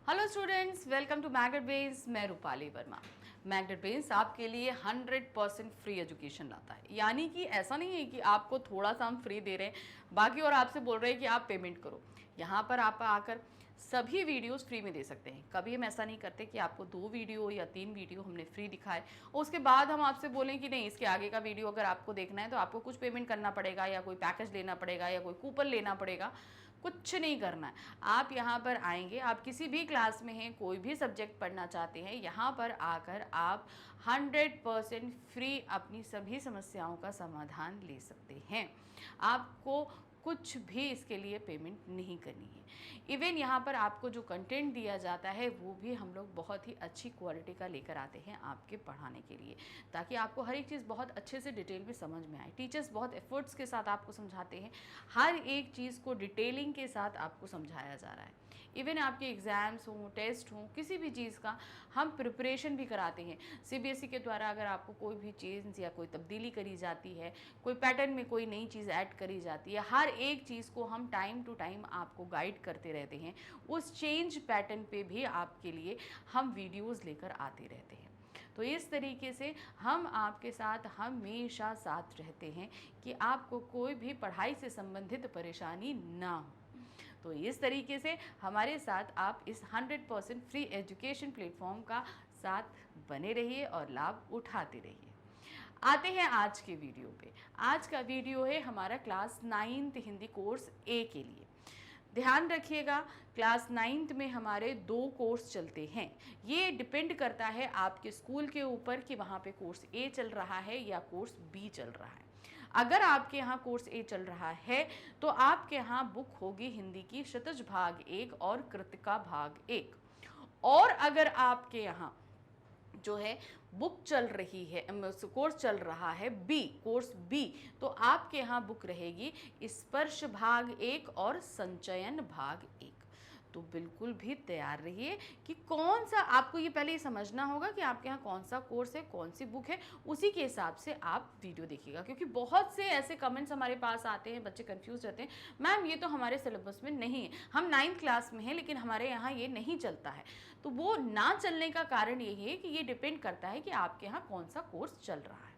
Hello students, welcome to magnet base. मैं Rupali Verma. Magnet base आपके लिए 100% फ्री एजुकेशन लाता है। यानी कि ऐसा नहीं है कि आपको थोड़ा सा हम फ्री दे रहे हैं बाकी और आपसे बोल रहे हैं कि आप पेमेंट करो। यहाँ पर आप आकर सभी वीडियोस फ्री में दे सकते हैं। कभी हम ऐसा नहीं करते कि आपको 2 वीडियो या 3 वीडियो हमने फ्री दिखाए और उसके बाद हम आपसे बोलें कि नहीं, इसके आगे का वीडियो अगर आपको देखना है तो आपको कुछ पेमेंट करना पड़ेगा या कोई पैकेज लेना पड़ेगा या कोई कूपन लेना पड़ेगा। कुछ नहीं करना है। आप यहाँ पर आएंगे, आप किसी भी क्लास में हैं, कोई भी सब्जेक्ट पढ़ना चाहते हैं, यहाँ पर आकर आप 100% फ्री अपनी सभी समस्याओं का समाधान ले सकते हैं। आपको कुछ भी इसके लिए पेमेंट नहीं करनी है। इवन यहाँ पर आपको जो कंटेंट दिया जाता है वो भी हम लोग बहुत ही अच्छी क्वालिटी का लेकर आते हैं आपके पढ़ाने के लिए, ताकि आपको हर एक चीज़ बहुत अच्छे से डिटेल में समझ में आए। टीचर्स बहुत एफर्ट्स के साथ आपको समझाते हैं, हर एक चीज़ को डिटेलिंग के साथ आपको समझाया जा रहा है। इवन आपके एग्ज़ाम्स हों, टेस्ट हों, किसी भी चीज़ का हम प्रिपरेशन भी कराते हैं। सीबीएसई के द्वारा अगर आपको कोई भी चेंज या कोई तब्दीली करी जाती है, कोई पैटर्न में कोई नई चीज़ ऐड करी जाती है, हर एक चीज़ को हम टाइम टू टाइम आपको गाइड करते रहते हैं। उस चेंज पैटर्न पे भी आपके लिए हम वीडियोज़ लेकर आते रहते हैं। तो इस तरीके से हम आपके साथ हमेशा साथ रहते हैं कि आपको कोई भी पढ़ाई से संबंधित परेशानी ना हो। तो इस तरीके से हमारे साथ आप इस 100% फ्री एजुकेशन प्लेटफॉर्म का साथ बने रहिए और लाभ उठाते रहिए। आते हैं आज के वीडियो पे। आज का वीडियो है हमारा क्लास 9th हिंदी कोर्स ए के लिए। ध्यान रखिएगा, क्लास 9th में हमारे 2 कोर्स चलते हैं। ये डिपेंड करता है आपके स्कूल के ऊपर कि वहाँ पे कोर्स ए चल रहा है या कोर्स बी चल रहा है। अगर आपके यहाँ कोर्स ए चल रहा है तो आपके यहाँ बुक होगी हिंदी की शतज भाग 1 और कृतिका भाग 1। और अगर आपके यहाँ जो है बुक चल रही है, कोर्स चल रहा है बी, कोर्स बी, तो आपके यहाँ बुक रहेगी स्पर्श भाग 1 और संचयन भाग 1। तो बिल्कुल भी तैयार रहिए कि कौन सा आपको, ये पहले ये समझना होगा कि आपके यहाँ कौन सा कोर्स है, कौन सी बुक है, उसी के हिसाब से आप वीडियो देखिएगा। क्योंकि बहुत से ऐसे कमेंट्स हमारे पास आते हैं, बच्चे कंफ्यूज रहते हैं, मैम ये तो हमारे सिलेबस में नहीं है, हम 9th क्लास में हैं लेकिन हमारे यहाँ ये नहीं चलता है। तो वो ना चलने का कारण यही है कि ये डिपेंड करता है कि आपके यहाँ कौन सा कोर्स चल रहा है।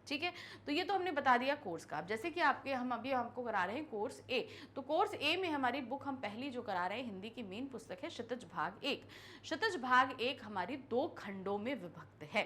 ठीक है, तो ये तो हमने बता दिया कोर्स का। अब जैसे कि हम अभी हमको करा रहे हैं कोर्स ए, तो कोर्स ए में हमारी बुक हम पहली जो करा रहे हैं हिंदी की मेन पुस्तक है शतज भाग 1। शतज भाग 1 हमारी 2 खंडों में विभक्त है,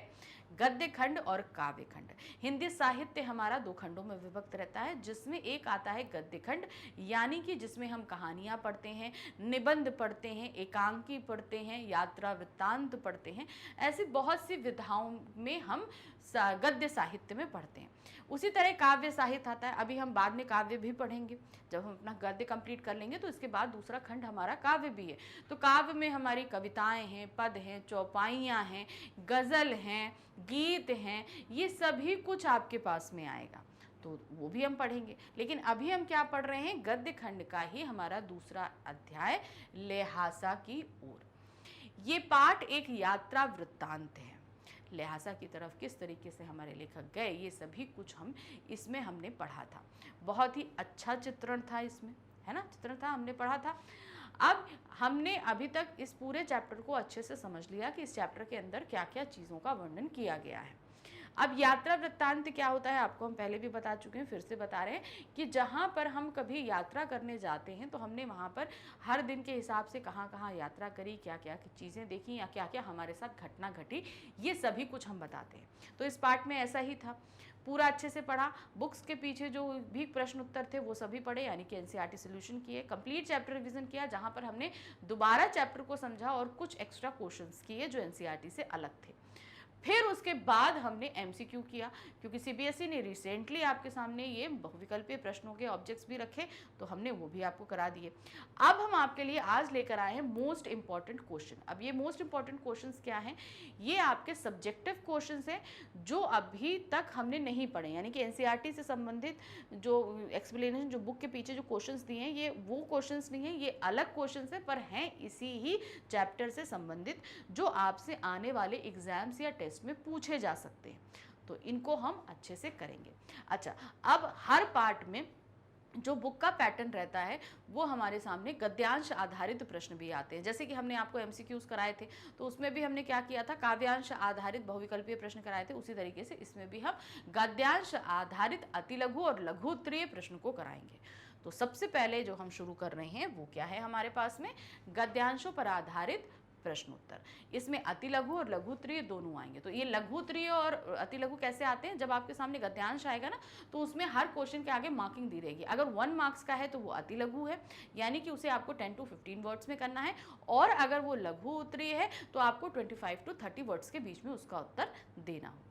गद्य खंड और काव्य खंड। हिंदी साहित्य हमारा 2 खंडों में विभक्त रहता है, जिसमें एक आता है गद्य खंड, यानी कि जिसमें हम कहानियाँ पढ़ते हैं, निबंध पढ़ते हैं, एकांकी पढ़ते हैं, यात्रा वृत्तांत पढ़ते हैं। ऐसी बहुत सी विधाओं में हम गद्य साहित्य में पढ़ते हैं। उसी तरह काव्य साहित्य आता है। अभी हम बाद में काव्य भी पढ़ेंगे, जब हम अपना गद्य कंप्लीट कर लेंगे तो इसके बाद दूसरा खंड हमारा काव्य भी है। तो काव्य में हमारी कविताएं हैं, पद हैं, चौपाइयाँ हैं, गज़ल हैं, गीत हैं, ये सभी कुछ आपके पास में आएगा, तो वो भी हम पढ़ेंगे। लेकिन अभी हम क्या पढ़ रहे हैं, गद्य खंड का ही हमारा दूसरा अध्याय लिहासा की ओर। ये पाठ एक यात्रा वृत्तांत है। लिहासा की तरफ किस तरीके से हमारे लेखक गए, ये सभी कुछ हम इसमें हमने पढ़ा था। बहुत ही अच्छा चित्रण था इसमें, है ना, चित्रण था, हमने पढ़ा था। अब हमने अभी तक इस पूरे चैप्टर को अच्छे से समझ लिया कि इस चैप्टर के अंदर क्या क्या चीज़ों का वर्णन किया गया है। अब यात्रा वृत्तांत क्या होता है आपको हम पहले भी बता चुके हैं, फिर से बता रहे हैं कि जहाँ पर हम कभी यात्रा करने जाते हैं तो हमने वहाँ पर हर दिन के हिसाब से कहाँ कहाँ यात्रा करी, क्या क्या चीज़ें देखी या क्या क्या हमारे साथ घटना घटी, ये सभी कुछ हम बताते हैं। तो इस पार्ट में ऐसा ही था, पूरा अच्छे से पढ़ा। बुक्स के पीछे जो भी प्रश्न उत्तर थे वो सभी पढ़े, यानी कि एनसीईआरटी सोल्यूशन किए, कंप्लीट चैप्टर रिवीजन किया, जहाँ पर हमने दोबारा चैप्टर को समझा और कुछ एक्स्ट्रा क्वेश्चंस किए जो एनसीईआरटी से अलग थे। फिर उसके बाद हमने एमसीक्यू किया, क्योंकि सीबीएसई ने रिसेंटली आपके सामने ये बहुविकल्पीय प्रश्नों के ऑब्जेक्ट्स भी रखे, तो हमने वो भी आपको करा दिए। अब हम आपके लिए आज लेकर आए हैं मोस्ट इंपॉर्टेंट क्वेश्चन। अब ये मोस्ट इंपॉर्टेंट क्वेश्चंस क्या हैं, ये आपके सब्जेक्टिव क्वेश्चंस हैं जो अभी तक हमने नहीं पढ़े, यानी कि एनसीईआरटी से संबंधित जो एक्सप्लेनेशन, जो बुक के पीछे जो क्वेश्चंस दिए हैं, ये वो क्वेश्चंस नहीं है, ये अलग क्वेश्चंस है, पर हैं इसी ही चैप्टर से संबंधित, जो आपसे आने वाले एग्जाम्स या टेस्ट में पूछे जा सकते हैं। तो इनको हम अच्छे से करेंगे। अच्छा, अब हर पार्ट में जो बुक का पैटर्न रहता है वो हमारे सामने गद्यांश आधारित प्रश्न भी आते हैं। जैसे कि हमने आपको एमसीक्यूज कराए थे तो उसमें भी हमने क्या किया था, काव्यांश आधारित बहुविकल्पीय प्रश्न कराए थे। उसी तरीके से इसमें भी हम गद्यांश आधारित अतिलघु और लघु उत्तरीय प्रश्न को कराएंगे। तो सबसे पहले जो हम शुरू कर रहे हैं वो क्या है हमारे पास में, गद्यांशों पर आधारित प्रश्नोत्तर। इसमें अतिलघु और लघु उत्तरीय दोनों आएंगे। तो ये लघु उत्तरीय और अतिलघु कैसे आते हैं, जब आपके सामने गद्यांश आएगा ना तो उसमें हर क्वेश्चन के आगे मार्किंग दी रहेगी। अगर 1 मार्क्स का है तो वो अतिलघु है, यानी कि उसे आपको 10 to 15 वर्ड्स में करना है, और अगर वो लघु उत्तरीय है तो आपको 25 to 30 वर्ड्स के बीच में उसका उत्तर देना होगा।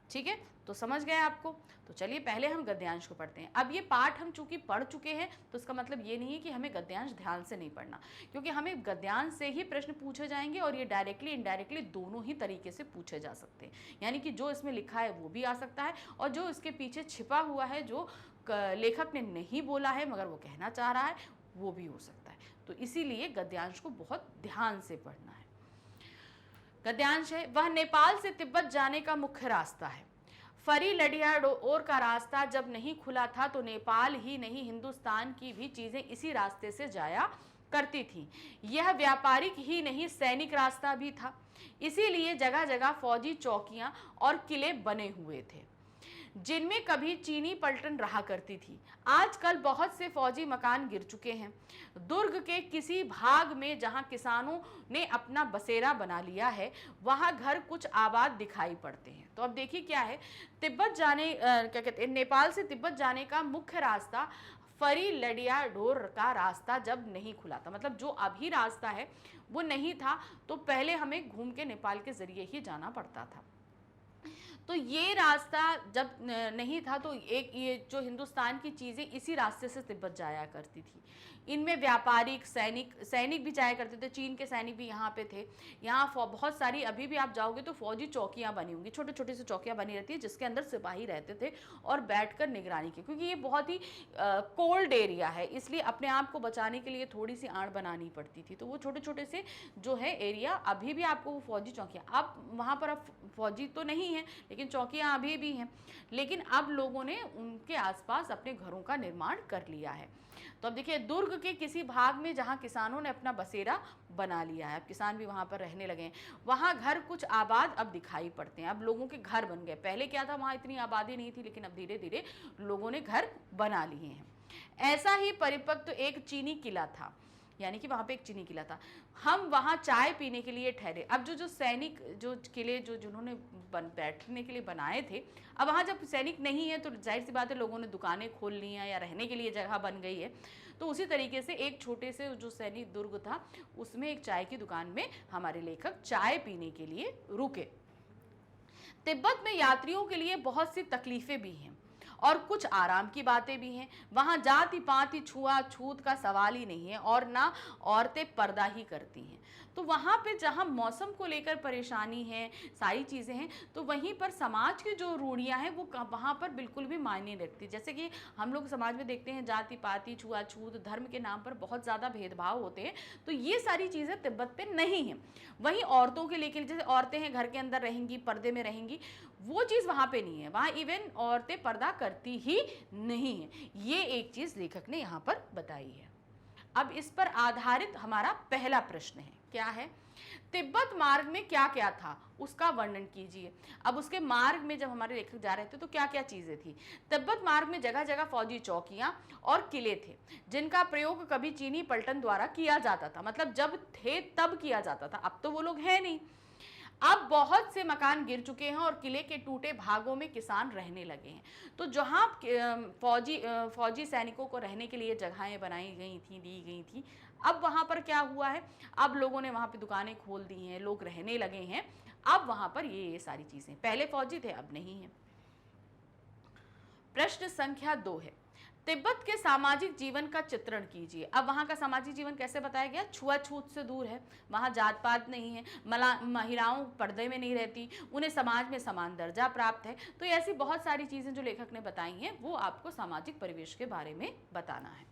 ठीक है, तो समझ गए आपको। तो चलिए पहले हम गद्यांश को पढ़ते हैं। अब ये पाठ हम चूंकि पढ़ चुके हैं तो इसका मतलब ये नहीं है कि हमें गद्यांश ध्यान से नहीं पढ़ना, क्योंकि हमें गद्यांश से ही प्रश्न पूछे जाएंगे और ये डायरेक्टली इनडायरेक्टली दोनों ही तरीके से पूछे जा सकते हैं। यानी कि जो इसमें लिखा है वो भी आ सकता है, और जो इसके पीछे छिपा हुआ है, जो लेखक ने नहीं बोला है मगर वो कहना चाह रहा है, वो भी हो सकता है। तो इसीलिए गद्यांश को बहुत ध्यान से पढ़ना है। गद्यांश है, वह नेपाल से तिब्बत जाने का मुख्य रास्ता है। फरी लडियाडोर का रास्ता जब नहीं खुला था तो नेपाल ही नहीं हिंदुस्तान की भी चीजें इसी रास्ते से जाया करती थी। यह व्यापारिक ही नहीं सैनिक रास्ता भी था, इसीलिए जगह जगह फौजी चौकियां और किले बने हुए थे जिनमें कभी चीनी पलटन रहा करती थी। आजकल बहुत से फौजी मकान गिर चुके हैं। दुर्ग के किसी भाग में जहां किसानों ने अपना बसेरा बना लिया है वहां घर कुछ आबाद दिखाई पड़ते हैं। तो अब देखिए क्या है, तिब्बत जाने क्या कहते हैं, नेपाल से तिब्बत जाने का मुख्य रास्ता फरी लडियाडोर का रास्ता जब नहीं खुला था, मतलब जो अभी रास्ता है वो नहीं था, तो पहले हमें घूम के नेपाल के जरिए ही जाना पड़ता था। तो ये रास्ता जब नहीं था तो एक ये जो हिंदुस्तान की चीज़ें इसी रास्ते से तिब्बत जाया करती थी। इनमें व्यापारिक सैनिक भी जाया करते थे, चीन के सैनिक भी यहाँ पे थे। यहाँ बहुत सारी, अभी भी आप जाओगे तो फौजी चौकियाँ बनी होंगी, छोटे छोटे से चौकियाँ बनी रहती है जिसके अंदर सिपाही रहते थे और बैठकर निगरानी की, क्योंकि ये बहुत ही कोल्ड एरिया है, इसलिए अपने आप को बचाने के लिए थोड़ी सी आड़ बनानी पड़ती थी। तो वो छोटे छोटे से जो है एरिया, अभी भी आपको वो फौजी चौकियाँ, अब वहाँ पर अब फौजी तो नहीं है लेकिन चौकियाँ अभी भी हैं, लेकिन अब लोगों ने उनके आसपास अपने घरों का निर्माण कर लिया है। तो अब देखिए, दुर्ग के किसी भाग में जहाँ किसानों ने अपना बसेरा बना लिया है, अब किसान भी वहाँ पर रहने लगे हैं, वहाँ घर कुछ आबाद अब दिखाई पड़ते हैं। अब लोगों के घर बन गए, पहले क्या था वहाँ इतनी आबादी नहीं थी, लेकिन अब धीरे धीरे लोगों ने घर बना लिए हैं। ऐसा ही परिपक्व एक चीनी किला था, यानी कि वहाँ पे एक चीनी किला था। हम वहाँ चाय पीने के लिए ठहरे। अब जो सैनिक जो किले जिन्होंने बैठने के लिए बनाए थे, अब वहाँ जब सैनिक नहीं है तो जाहिर सी बात है लोगों ने दुकानें खोल ली हैं या रहने के लिए जगह बन गई है। तो उसी तरीके से एक छोटे से जो सैनिक दुर्ग था उसमें एक चाय की दुकान में हमारे लेखक चाय पीने के लिए रुके। तिब्बत में यात्रियों के लिए बहुत सी तकलीफें भी हैं और कुछ आराम की बातें भी हैं। वहाँ जाति पाति छुआछूत का सवाल ही नहीं है और ना औरतें पर्दा ही करती हैं। तो वहाँ पे जहाँ मौसम को लेकर परेशानी है, सारी चीज़ें हैं, तो वहीं पर समाज की जो रूढ़ियाँ हैं वो वहाँ पर बिल्कुल भी मायने रखती। जैसे कि हम लोग समाज में देखते हैं जाति पाति छुआछूत धर्म के नाम पर बहुत ज़्यादा भेदभाव होते हैं, तो ये सारी चीज़ें तिब्बत पे नहीं हैं। वहीं औरतों के लेकर, जैसे औरतें हैं घर के अंदर रहेंगी, पर्दे में रहेंगी, वो चीज़ वहाँ पे नहीं है। वहाँ इवन औरतें पर्दा करती ही नहीं है। ये एक चीज़ लेखक ने यहाँ पर बताई है। अब इस पर आधारित हमारा पहला प्रश्न है, क्या है, तिब्बत मार्ग में क्या क्या था उसका वर्णन कीजिए। अब उसके मार्ग में जब हमारे लेखक जा रहे थे तो क्या क्या चीजें थी। तिब्बत मार्ग में जगह जगह फौजी चौकियां और किले थे जिनका प्रयोग कभी चीनी पलटन द्वारा किया जाता था, मतलब जब थे तब किया जाता था, अब तो वो लोग हैं नहीं। अब बहुत से मकान गिर चुके हैं और किले के टूटे भागों में किसान रहने लगे हैं। तो जहाँ फौजी सैनिकों को रहने के लिए जगहें बनाई गई थी, दी गई थी, अब वहाँ पर क्या हुआ है, अब लोगों ने वहाँ पे दुकानें खोल दी हैं, लोग रहने लगे हैं। अब वहाँ पर ये सारी चीज़ें, पहले फौजी थे अब नहीं है। प्रश्न संख्या 2 है, तिब्बत के सामाजिक जीवन का चित्रण कीजिए। अब वहाँ का सामाजिक जीवन कैसे बताया गया, छुआछूत से दूर है, वहाँ जात पात नहीं है, महिलाओं पर्दे में नहीं रहती, उन्हें समाज में समान दर्जा प्राप्त है। तो ऐसी बहुत सारी चीज़ें जो लेखक ने बताई हैं वो आपको सामाजिक परिवेश के बारे में बताना है।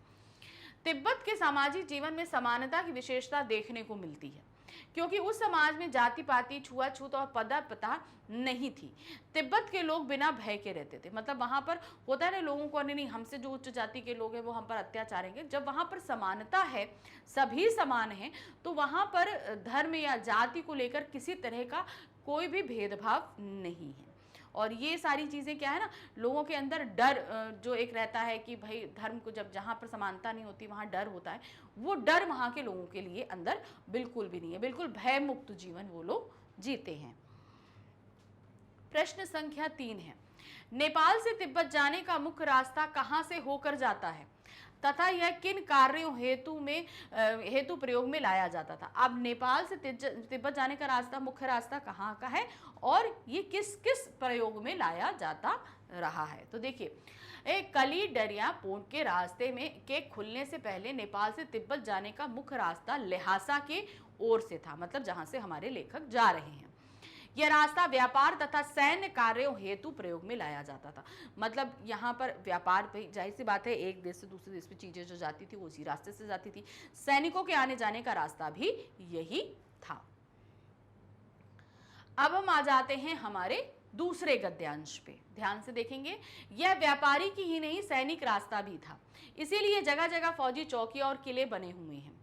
तिब्बत के सामाजिक जीवन में समानता की विशेषता देखने को मिलती है। क्योंकि उस समाज में जाति पाति, छुआछूत और पदा प्रथा नहीं थी। तिब्बत के लोग बिना भय के रहते थे। मतलब वहां पर होता है ना, लोगों को नहीं हमसे जो उच्च जाति के लोग हैं वो हम पर अत्याचार करेंगे। जब वहां पर समानता है, सभी समान हैं, तो वहां पर धर्म या जाति को लेकर किसी तरह का कोई भी भेदभाव नहीं है। और ये सारी चीज़ें क्या है ना, लोगों के अंदर डर जो एक रहता है कि भाई धर्म को जब जहाँ पर समानता नहीं होती वहाँ डर होता है, वो डर वहाँ के लोगों के लिए अंदर बिल्कुल भी नहीं है। बिल्कुल भय मुक्त जीवन वो लोग जीते हैं। प्रश्न संख्या 3 है, नेपाल से तिब्बत जाने का मुख्य रास्ता कहाँ से होकर जाता है तथा यह किन कार्यों हेतु प्रयोग में लाया जाता था। अब नेपाल से तिब्बत जाने का रास्ता, मुख्य रास्ता कहाँ का है और ये किस किस प्रयोग में लाया जाता रहा है। तो देखिए, एक कली डरिया पोर्ट के रास्ते में के खुलने से पहले नेपाल से तिब्बत जाने का मुख्य रास्ता ल्हासा के ओर से था, मतलब जहां से हमारे लेखक जा रहे हैं। यह रास्ता व्यापार तथा सैन्य कार्यों हेतु प्रयोग में लाया जाता था। मतलब यहाँ पर व्यापार, जाहिर सी बात है, एक देश से दूसरे देश में चीजें जो जाती थी वो उसी रास्ते से जाती थी। सैनिकों के आने जाने का रास्ता भी यही था। अब हम आ जाते हैं हमारे दूसरे गद्यांश पे, ध्यान से देखेंगे। यह व्यापारी की ही नहीं सैनिक रास्ता भी था, इसीलिए जगह जगह फौजी चौकी और किले बने हुए हैं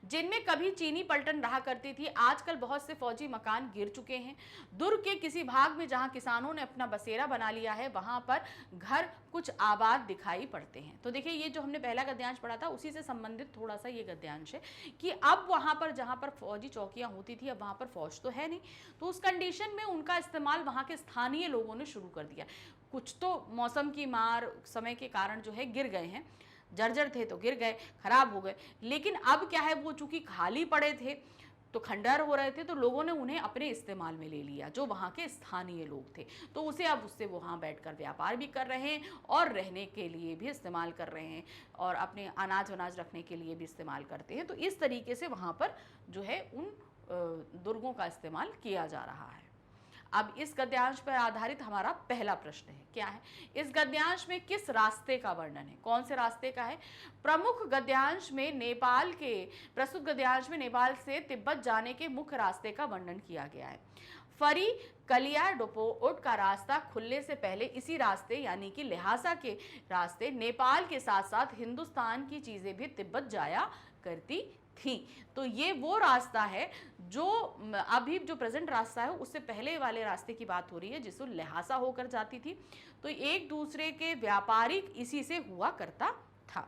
जिनमें कभी चीनी पलटन रहा करती थी। आजकल बहुत से फौजी मकान गिर चुके हैं। दुर्ग के किसी भाग में जहां किसानों ने अपना बसेरा बना लिया है वहां पर घर कुछ आबाद दिखाई पड़ते हैं। तो देखिए, ये जो हमने पहला गद्यांश पढ़ा था उसी से संबंधित थोड़ा सा ये गद्यांश है कि अब वहां पर जहां पर फौजी चौकियां होती थी, अब वहां पर फौज तो है नहीं, तो उस कंडीशन में उनका इस्तेमाल वहां के स्थानीय लोगों ने शुरू कर दिया। कुछ तो मौसम की मार, समय के कारण जो है गिर गए हैं, जर्जर थे तो गिर गए, खराब हो गए। लेकिन अब क्या है, वो चूंकि खाली पड़े थे तो खंडहर हो रहे थे, तो लोगों ने उन्हें अपने इस्तेमाल में ले लिया, जो वहाँ के स्थानीय लोग थे। तो उसे अब उससे वहाँ बैठकर व्यापार भी कर रहे हैं और रहने के लिए भी इस्तेमाल कर रहे हैं और अपने अनाज वनाज रखने के लिए भी इस्तेमाल करते हैं। तो इस तरीके से वहाँ पर जो है उन दुर्गों का इस्तेमाल किया जा रहा है। अब इस गद्यांश पर आधारित हमारा पहला प्रश्न है, क्या है, इस गद्यांश में किस रास्ते का वर्णन है, कौन से रास्ते का है। प्रस्तुत गद्यांश में नेपाल से तिब्बत जाने के मुख्य रास्ते का वर्णन किया गया है। फरी कलिया डोपोट का रास्ता खुलने से पहले इसी रास्ते यानी कि ल्हासा के रास्ते नेपाल के साथ साथ हिंदुस्तान की चीजें भी तिब्बत जाया करती थी। तो ये वो रास्ता है जो अभी जो प्रेजेंट रास्ता है उससे पहले वाले रास्ते की बात हो रही है, जिसको ल्हासा होकर जाती थी। तो एक दूसरे के व्यापारिक इसी से हुआ करता था।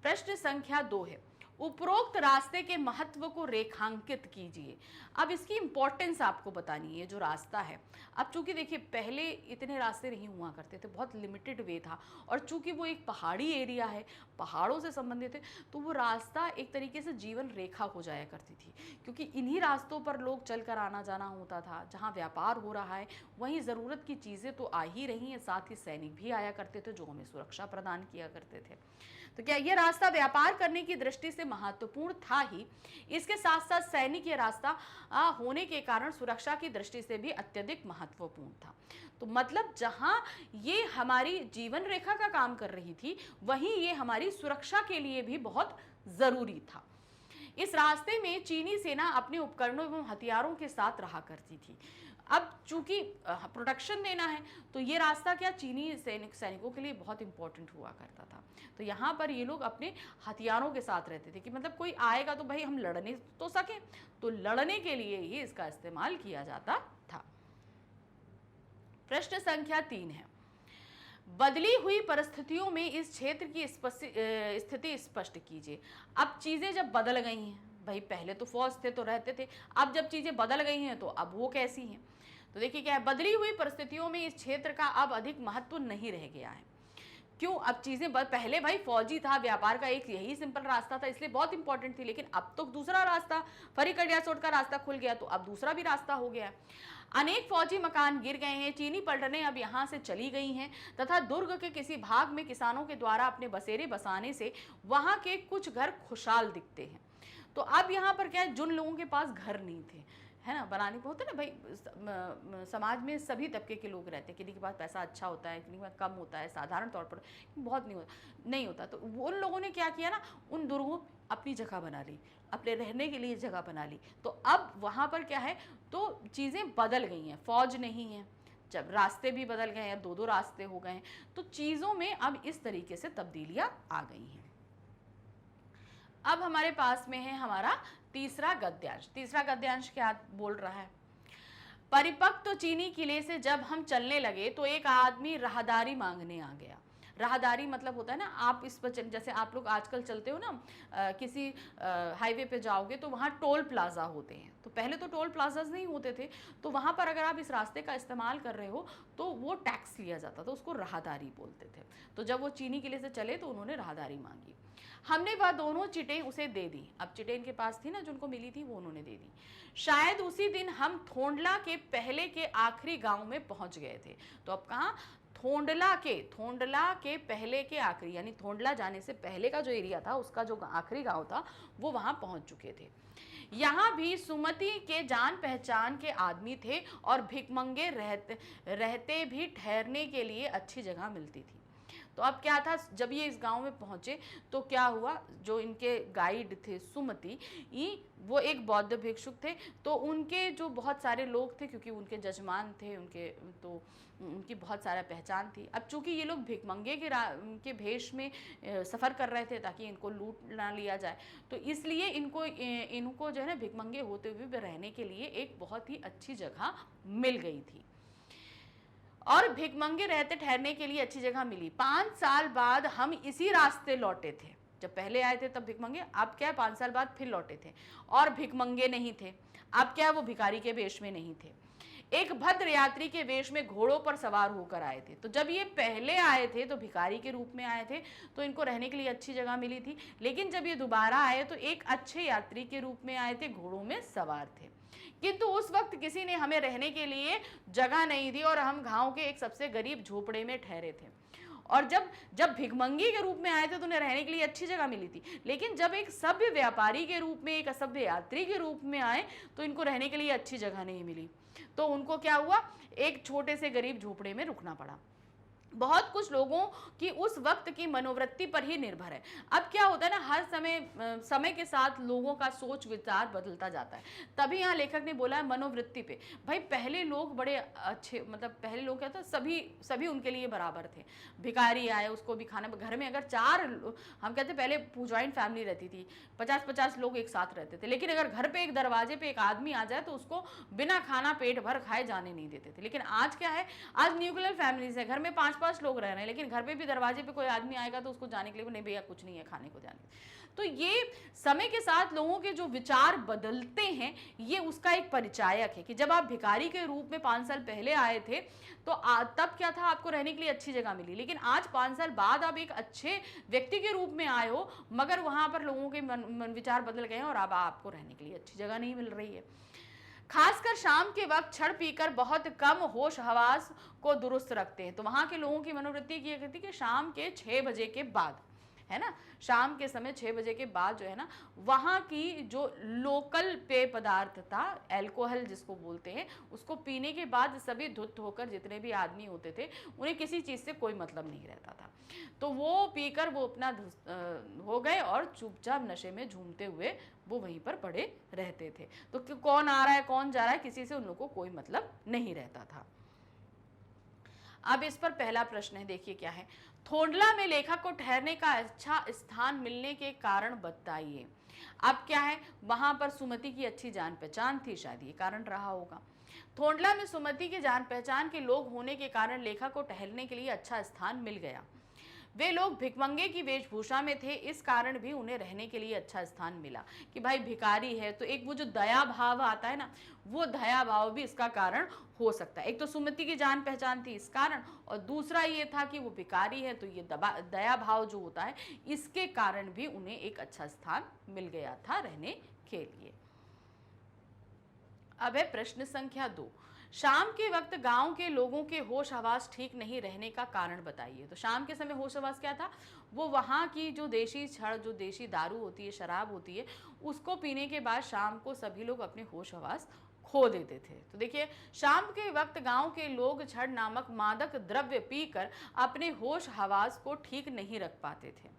प्रश्न संख्या 2 है, उपरोक्त रास्ते के महत्व को रेखांकित कीजिए। अब इसकी इंपॉर्टेंस आपको बतानी है, जो रास्ता है। अब चूंकि देखिए, पहले इतने रास्ते नहीं हुआ करते थे, बहुत लिमिटेड वे था, और चूंकि वो एक पहाड़ी एरिया है, पहाड़ों से संबंधित है, तो वो रास्ता एक तरीके से जीवन रेखा हो जाया करती थी, क्योंकि इन्हीं रास्तों पर लोग चलकर आना जाना होता था। जहाँ व्यापार हो रहा है वहीं ज़रूरत की चीज़ें तो आ ही रही हैं, साथ ही सैनिक भी आया करते थे जो हमें सुरक्षा प्रदान किया करते थे। तो क्या यह रास्ता व्यापार करने की दृष्टि से महत्वपूर्ण था ही, इसके साथ साथ सैनिक ये रास्ता होने के कारण सुरक्षा की दृष्टि से भी अत्यधिक महत्वपूर्ण था। तो मतलब जहां ये हमारी जीवन रेखा का काम कर रही थी, वहीं ये हमारी सुरक्षा के लिए भी बहुत जरूरी था। इस रास्ते में चीनी सेना अपने उपकरणों एवं हथियारों के साथ रहा करती थी। अब चूंकि प्रोटेक्शन देना है, तो ये रास्ता क्या चीनी सैनिकों के लिए बहुत इंपॉर्टेंट हुआ करता था। तो यहाँ पर ये लोग अपने हथियारों के साथ रहते थे कि मतलब कोई आएगा तो भाई हम लड़ने तो सके, तो लड़ने के लिए ही इसका इस्तेमाल किया जाता था। प्रश्न संख्या 3 है, बदली हुई परिस्थितियों में इस क्षेत्र की स्थिति स्पष्ट कीजिए। अब चीजें जब बदल गई हैं, भाई पहले तो फौज थे तो रहते थे, अब जब चीजें बदल गई हैं तो अब वो कैसी हैं। तो देखिए क्या है, बदली हुई परिस्थितियों में इस क्षेत्र का अब अधिक महत्व नहीं रह गया है। क्यों, अब चीजें पहले भाई फौजी था, व्यापार का एक यही सिंपल रास्ता था, इसलिए बहुत इंपॉर्टेंट थी। लेकिन अब तो दूसरा रास्ता, फरीकड़ियासोट का रास्ता खुल गया, तो अब दूसरा भी रास्ता हो गया। अनेक फौजी मकान गिर गए हैं, चीनी पलटनें अब यहाँ से चली गई हैं तथा दुर्ग के किसी भाग में किसानों के द्वारा अपने बसेरे बसाने से वहाँ के कुछ घर खुशहाल दिखते हैं। तो अब यहाँ पर क्या है, जिन लोगों के पास घर नहीं थे, है ना, बनाने को होता है ना भाई, समाज में सभी तबके के लोग रहते हैं, किसी के पास पैसा अच्छा होता है, किसी के पास कम होता है, साधारण तौर पर बहुत नहीं होता, तो उन लोगों ने क्या किया ना, उन दुर्गों अपनी जगह बना ली, अपने रहने के लिए जगह बना ली। तो अब वहाँ पर क्या है, तो चीज़ें बदल गई हैं, फौज नहीं है, जब रास्ते भी बदल गए हैं, 2-2 रास्ते हो गए हैं, तो चीज़ों में अब इस तरीके से तब्दीलियाँ आ गई हैं। अब हमारे पास में है हमारा तीसरा गद्यांश। तीसरा गद्यांश क्या बोल रहा है? परिपक्व चीनी किले से जब हम चलने लगे तो एक आदमी राहदारी मांगने आ गया। राहदारी मतलब होता है ना, आप इस पर जैसे आप लोग आजकल चलते हो ना, किसी हाईवे पे जाओगे तो वहाँ टोल प्लाजा होते हैं। तो पहले तो टोल प्लाजाज नहीं होते थे, तो वहाँ पर अगर आप इस रास्ते का इस्तेमाल कर रहे हो तो वो टैक्स लिया जाता था, उसको राहदारी बोलते थे। तो जब वो चीनी किले से चले तो उन्होंने राहदारी मांगी। हमने वह दोनों चिटें उसे दे दी। अब चिटें इनके पास थी ना, जिनको मिली थी वो उन्होंने दे दी। शायद उसी दिन हम थोंडला के पहले के आखिरी गांव में पहुंच गए थे। तो अब कहाँ? थोंडला के पहले के आखिरी, यानी थोंडला जाने से पहले का जो एरिया था, उसका जो आखिरी गांव था, वो वहां पहुंच चुके थे। यहाँ भी सुमति के जान पहचान के आदमी थे और भिकमंगे रहते भी ठहरने के लिए अच्छी जगह मिलती थी। तो अब क्या था, जब ये इस गांव में पहुंचे तो क्या हुआ, जो इनके गाइड थे सुमति, वो एक बौद्ध भिक्षुक थे। तो उनके जो बहुत सारे लोग थे, क्योंकि उनके जजमान थे उनके, तो उनकी बहुत सारा पहचान थी। अब चूंकि ये लोग भिकमंगे के भेष में सफ़र कर रहे थे ताकि इनको लूट ना लिया जाए, तो इसलिए इनको जो है ना भिकमंगे होते हुए भी रहने के लिए एक बहुत ही अच्छी जगह मिल गई थी और भिकमंगे रहते ठहरने के लिए अच्छी जगह मिली। 5 साल बाद हम इसी रास्ते लौटे थे। जब पहले आए थे तब भिकमंगे, अब क्या 5 साल बाद फिर लौटे थे और भिकमंगे नहीं थे। अब क्या, वो भिखारी के वेश में नहीं थे, एक भद्र यात्री के वेश में घोड़ों पर सवार होकर आए थे। तो जब ये पहले आए थे तो भिखारी के रूप में आए थे, तो इनको रहने के लिए अच्छी जगह मिली थी। लेकिन जब ये दोबारा आए तो एक अच्छे यात्री के रूप में आए थे, घोड़ों में सवार थे। किंतु उस वक्त किसी ने हमें रहने के लिए जगह नहीं दी और हम गांव के एक सबसे गरीब झोपड़े में ठहरे थे। और जब भिकमंगी के रूप में आए थे तो उन्हें रहने के लिए अच्छी जगह मिली थी, लेकिन जब एक सभ्य व्यापारी के रूप में, एक असभ्य यात्री के रूप में आए तो इनको रहने के लिए अच्छी जगह नहीं मिली। तो उनको क्या हुआ, एक छोटे से गरीब झोपड़े में रुकना पड़ा। बहुत कुछ लोगों की उस वक्त की मनोवृत्ति पर ही निर्भर है। अब क्या होता है ना, हर समय के साथ लोगों का सोच विचार बदलता जाता है। तभी यहाँ लेखक ने बोला है मनोवृत्ति पे। भाई पहले लोग बड़े अच्छे, मतलब पहले लोग क्या था, सभी उनके लिए बराबर थे। भिखारी आए उसको भी खाना, घर में अगर हम कहते पहले जॉइंट फैमिली रहती थी, 50-50 लोग एक साथ रहते थे, लेकिन अगर घर पे एक दरवाजे पे एक आदमी आ जाए तो उसको बिना खाना पेट भर खाए जाने नहीं देते थे। लेकिन आज क्या है, आज न्यूक्लियर फैमिलीज है, घर में 5-5 लोग रह रहे हैं, लेकिन घर पे भी दरवाजे पे कोई आदमी आएगा तो उसको जाने के लिए नहीं, भैया कुछ नहीं है खाने को जाने। तो ये समय के साथ लोगों के जो विचार बदलते हैं, ये उसका एक परिचायक है कि जब आप भिखारी के रूप में 5 साल पहले आए थे तो तब क्या था, आपको रहने के लिए अच्छी जगह मिली, लेकिन आज 5 साल बाद आप एक अच्छे व्यक्ति के रूप में आए हो, मगर वहां पर लोगों के मन विचार बदल गए हैं और अब आपको रहने के लिए अच्छी जगह नहीं मिल रही है। खासकर शाम के वक्त छड़ पीकर बहुत कम होश हवास को दुरुस्त रखते हैं। तो वहां के लोगों की मनोवृत्ति ये कहती है कि शाम के 6 बजे के बाद, है ना, शाम के समय 6 बजे के बाद जो है ना, वहाँ की जो लोकल पेय पदार्थ था, एल्कोहल जिसको बोलते हैं, उसको पीने के बाद सभी धुत होकर जितने भी आदमी होते थे, उन्हें किसी चीज़ से कोई मतलब नहीं रहता था। तो वो पीकर वो अपना हो गए और चुपचाप नशे में झूमते हुए वो वहीं पर पड़े रहते थे। तो कौन आ रहा है कौन जा रहा है, किसी से उन लोगों को कोई मतलब नहीं रहता था। अब इस पर पहला प्रश्न है, देखिए क्या है। थोंडला में लेखक को ठहरने का अच्छा स्थान मिलने के कारण बताइए। अब क्या है, वहां पर सुमति की अच्छी जान पहचान थी, शायद ये कारण रहा होगा। थोंडला में सुमति के जान पहचान के लोग होने के कारण लेखक को ठहरने के लिए अच्छा स्थान मिल गया। वे लोग भिकमंगे की वेशभूषा में थे, इस कारण भी उन्हें रहने के लिए अच्छा स्थान मिला कि भाई भिखारी है, तो एक वो जो दया भाव आता है ना, वो दया भाव भी इसका कारण हो सकता है। एक तो सुमति की जान पहचान थी इस कारण, और दूसरा ये था कि वो भिखारी है, तो ये दया भाव जो होता है, इसके कारण भी उन्हें एक अच्छा स्थान मिल गया था रहने के लिए। अब है प्रश्न संख्या 2। शाम के वक्त गांव के लोगों के होश हवास ठीक नहीं रहने का कारण बताइए। तो शाम के समय होश हवास क्या था, वो वहाँ की जो देशी छड़, जो देशी दारू होती है, शराब होती है, उसको पीने के बाद शाम को सभी लोग अपने होश हवास खो देते थे। तो देखिए, शाम के वक्त गांव के लोग छड़ नामक मादक द्रव्य पीकर अपने होश हवास को ठीक नहीं रख पाते थे।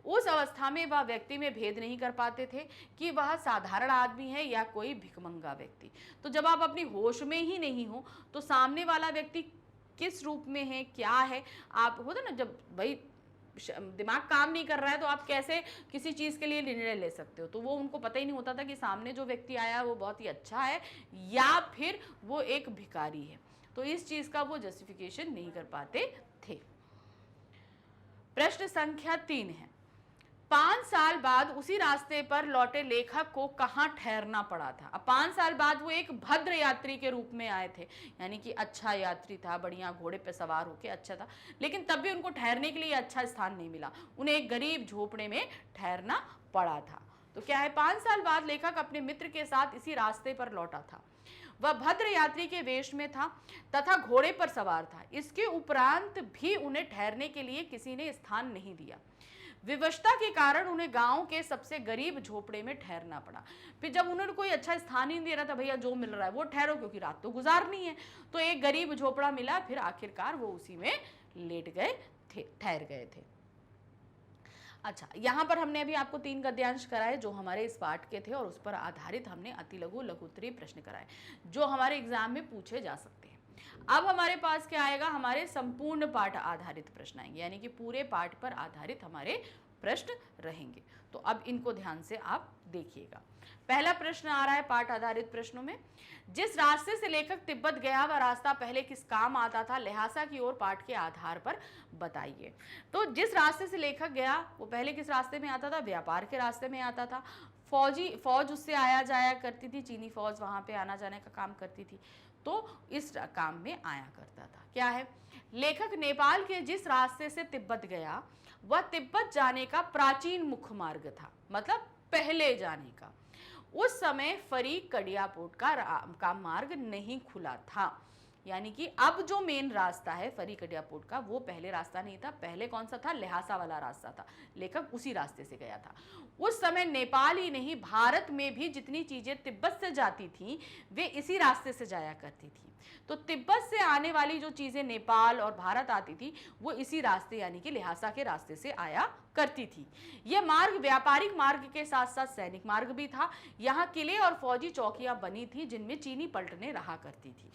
उस अवस्था में वह व्यक्ति में भेद नहीं कर पाते थे कि वह साधारण आदमी है या कोई भिखमंगा व्यक्ति। तो जब आप अपनी होश में ही नहीं हो तो सामने वाला व्यक्ति किस रूप में है, क्या है, आप होता ना, जब भाई दिमाग काम नहीं कर रहा है तो आप कैसे किसी चीज़ के लिए निर्णय ले सकते हो। तो वो उनको पता ही नहीं होता था कि सामने जो व्यक्ति आया वो बहुत ही अच्छा है या फिर वो एक भिखारी है। तो इस चीज़ का वो जस्टिफिकेशन नहीं कर पाते थे। प्रश्न संख्या 3 है, 5 साल बाद उसी रास्ते पर लौटे लेखक को कहाँ ठहरना पड़ा था। अब 5 साल बाद वो एक भद्र यात्री के रूप में आए थे, यानी कि अच्छा यात्री था, बढ़िया घोड़े पे सवार होके अच्छा था, लेकिन तब भी उनको ठहरने के लिए अच्छा स्थान नहीं मिला, उन्हें एक गरीब झोपड़े में ठहरना पड़ा था। तो क्या है, 5 साल बाद लेखक अपने मित्र के साथ इसी रास्ते पर लौटा था। वह भद्र यात्री के वेश में था तथा घोड़े पर सवार था। इसके उपरांत भी उन्हें ठहरने के लिए किसी ने स्थान नहीं दिया। विवशता के कारण उन्हें गांव के सबसे गरीब झोपड़े में ठहरना पड़ा। फिर जब उन्होंने कोई अच्छा स्थान ही नहीं दे रहा था, भैया जो मिल रहा है वो ठहरो क्योंकि रात तो गुजारनी है, तो एक गरीब झोपड़ा मिला, फिर आखिरकार वो उसी में लेट गए थे, ठहर गए थे। अच्छा, यहाँ पर हमने अभी आपको 3 गद्यांश कराए जो हमारे इस पाठ के थे और उस पर आधारित हमने अति लघु लघुत्तरीय प्रश्न कराए जो हमारे एग्जाम में पूछे जा सकते हैं। अब हमारे पास क्या आएगा, हमारे संपूर्ण पाठ आधारित प्रश्न आएंगे, यानी कि पूरे पाठ पर आधारित हमारे प्रश्न रहेंगे। तो अब इनको ध्यान से आप देखिएगा। पहला प्रश्न आ रहा है पाठ आधारित प्रश्नों में, जिस रास्ते से लेखक तिब्बत गया वह रास्ता पहले किस काम आता था, लिहाजा की ओर पाठ के आधार पर बताइए। तो जिस रास्ते से लेखक गया वो पहले किस रास्ते में आता था, व्यापार के रास्ते में आता था। फौज उससे आया जाया करती थी, चीनी फौज वहां पे आना जाने का काम करती थी, तो इस काम में आया करता था। क्या है, लेखक नेपाल के जिस रास्ते से तिब्बत गया वह तिब्बत जाने का प्राचीन मुख्य मार्ग था, मतलब पहले जाने का। उस समय फरी कडियापोट का मार्ग नहीं खुला था, यानी कि अब जो मेन रास्ता है फरी कडियापोट का वो पहले रास्ता नहीं था। पहले कौन सा था, लहासा वाला रास्ता था, लेखक उसी रास्ते से गया था। उस समय नेपाल ही नहीं भारत में भी जितनी चीजें तिब्बत से जाती थी वे इसी रास्ते से जाया करती थी। तो तिब्बत से आने वाली जो चीजें नेपाल और भारत आती थी वो इसी रास्ते यानी कि लहासा के रास्ते से आया करती थी। यह मार्ग व्यापारिक मार्ग के साथ साथ सैनिक मार्ग भी था। यहाँ किले और फौजी चौकियां बनी थी जिनमें चीनी पलटनें रहा करती थी।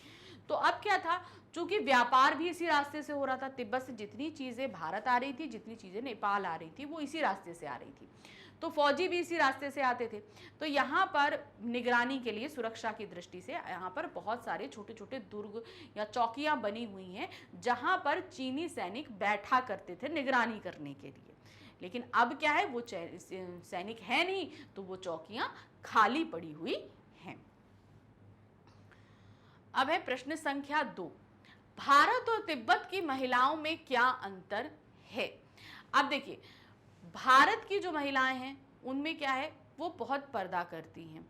तो अब क्या था, चूंकि व्यापार भी इसी रास्ते से हो रहा था, तिब्बत से जितनी चीजें भारत आ रही थी, जितनी चीजें नेपाल आ रही थी वो इसी रास्ते से आ रही थी, तो फौजी भी इसी रास्ते से आते थे। तो यहाँ पर निगरानी के लिए, सुरक्षा की दृष्टि से यहाँ पर बहुत सारे छोटे छोटे दुर्ग या चौकियां बनी हुई हैं जहाँ पर चीनी सैनिक बैठा करते थे निगरानी करने के लिए। लेकिन अब क्या है, वो सैनिक है नहीं, तो वो चौकियां खाली पड़ी हुई हैं। अब है प्रश्न संख्या 2, भारत और तिब्बत की महिलाओं में क्या अंतर है। अब देखिए, भारत की जो महिलाएं हैं उनमें क्या है, वो बहुत पर्दा करती हैं,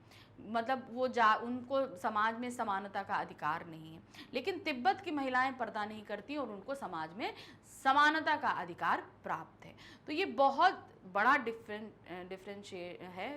मतलब वो उनको समाज में समानता का अधिकार नहीं है। लेकिन तिब्बत की महिलाएं पर्दा नहीं करती और उनको समाज में समानता का अधिकार प्राप्त है। तो ये बहुत बड़ा डिफरेंशिएट है,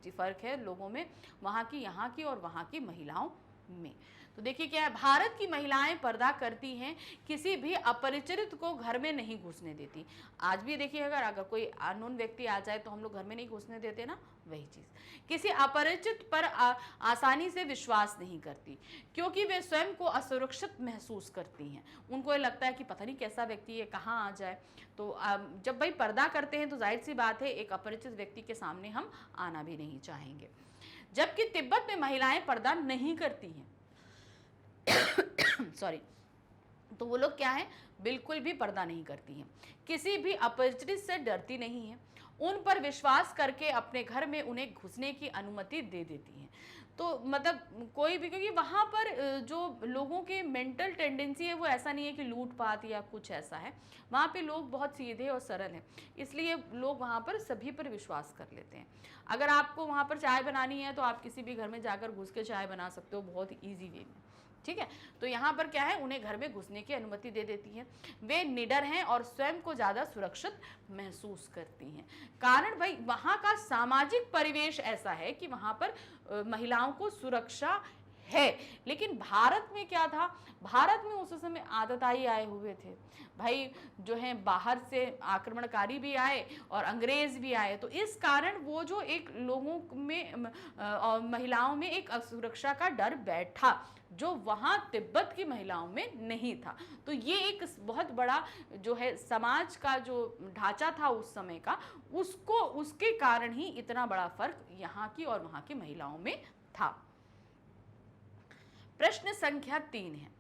फर्क है लोगों में, वहाँ की, यहाँ की और वहाँ की महिलाओं में। तो देखिए क्या है, भारत की महिलाएं पर्दा करती हैं, किसी भी अपरिचित को घर में नहीं घुसने देती। आज भी देखिए, अगर कोई अननोन व्यक्ति आ जाए तो हम लोग घर में नहीं घुसने देते ना, वही चीज। किसी अपरिचित पर आसानी से विश्वास नहीं करती, क्योंकि वे स्वयं को असुरक्षित महसूस करती हैं। उनको ये लगता है कि पता नहीं कैसा व्यक्ति है, कहाँ आ जाए। तो जब भाई पर्दा करते हैं तो जाहिर सी बात है एक अपरिचित व्यक्ति के सामने हम आना भी नहीं चाहेंगे। जबकि तिब्बत में महिलाएं पर्दा नहीं करती हैं सॉरी, तो वो लोग क्या है, बिल्कुल भी पर्दा नहीं करती हैं, किसी भी अपरिचित से डरती नहीं है, उन पर विश्वास करके अपने घर में उन्हें घुसने की अनुमति दे देती हैं। तो मतलब कोई भी, क्योंकि वहाँ पर जो लोगों के मेंटल टेंडेंसी है वो ऐसा नहीं है कि लूटपाट या कुछ ऐसा है, वहाँ पे लोग बहुत सीधे और सरल हैं, इसलिए लोग वहाँ पर सभी पर विश्वास कर लेते हैं। अगर आपको वहाँ पर चाय बनानी है तो आप किसी भी घर में जाकर घुस के चाय बना सकते हो बहुत ईजी वे में, ठीक है। तो यहाँ पर क्या है, उन्हें घर में घुसने की अनुमति दे देती है। वे निडर हैं और स्वयं को ज़्यादा सुरक्षित महसूस करती हैं। कारण भाई वहाँ का सामाजिक परिवेश ऐसा है कि वहाँ पर महिलाओं को सुरक्षा है। लेकिन भारत में क्या था, भारत में उस समय आतताई आए हुए थे भाई, जो है बाहर से आक्रमणकारी भी आए और अंग्रेज भी आए, तो इस कारण वो जो एक लोगों में महिलाओं में एक असुरक्षा का डर बैठा, जो वहाँ तिब्बत की महिलाओं में नहीं था। तो ये एक बहुत बड़ा जो है समाज का जो ढांचा था उस समय का, उसको उसके कारण ही इतना बड़ा फर्क यहाँ की और वहाँ की महिलाओं में था। प्रश्न संख्या 3 है,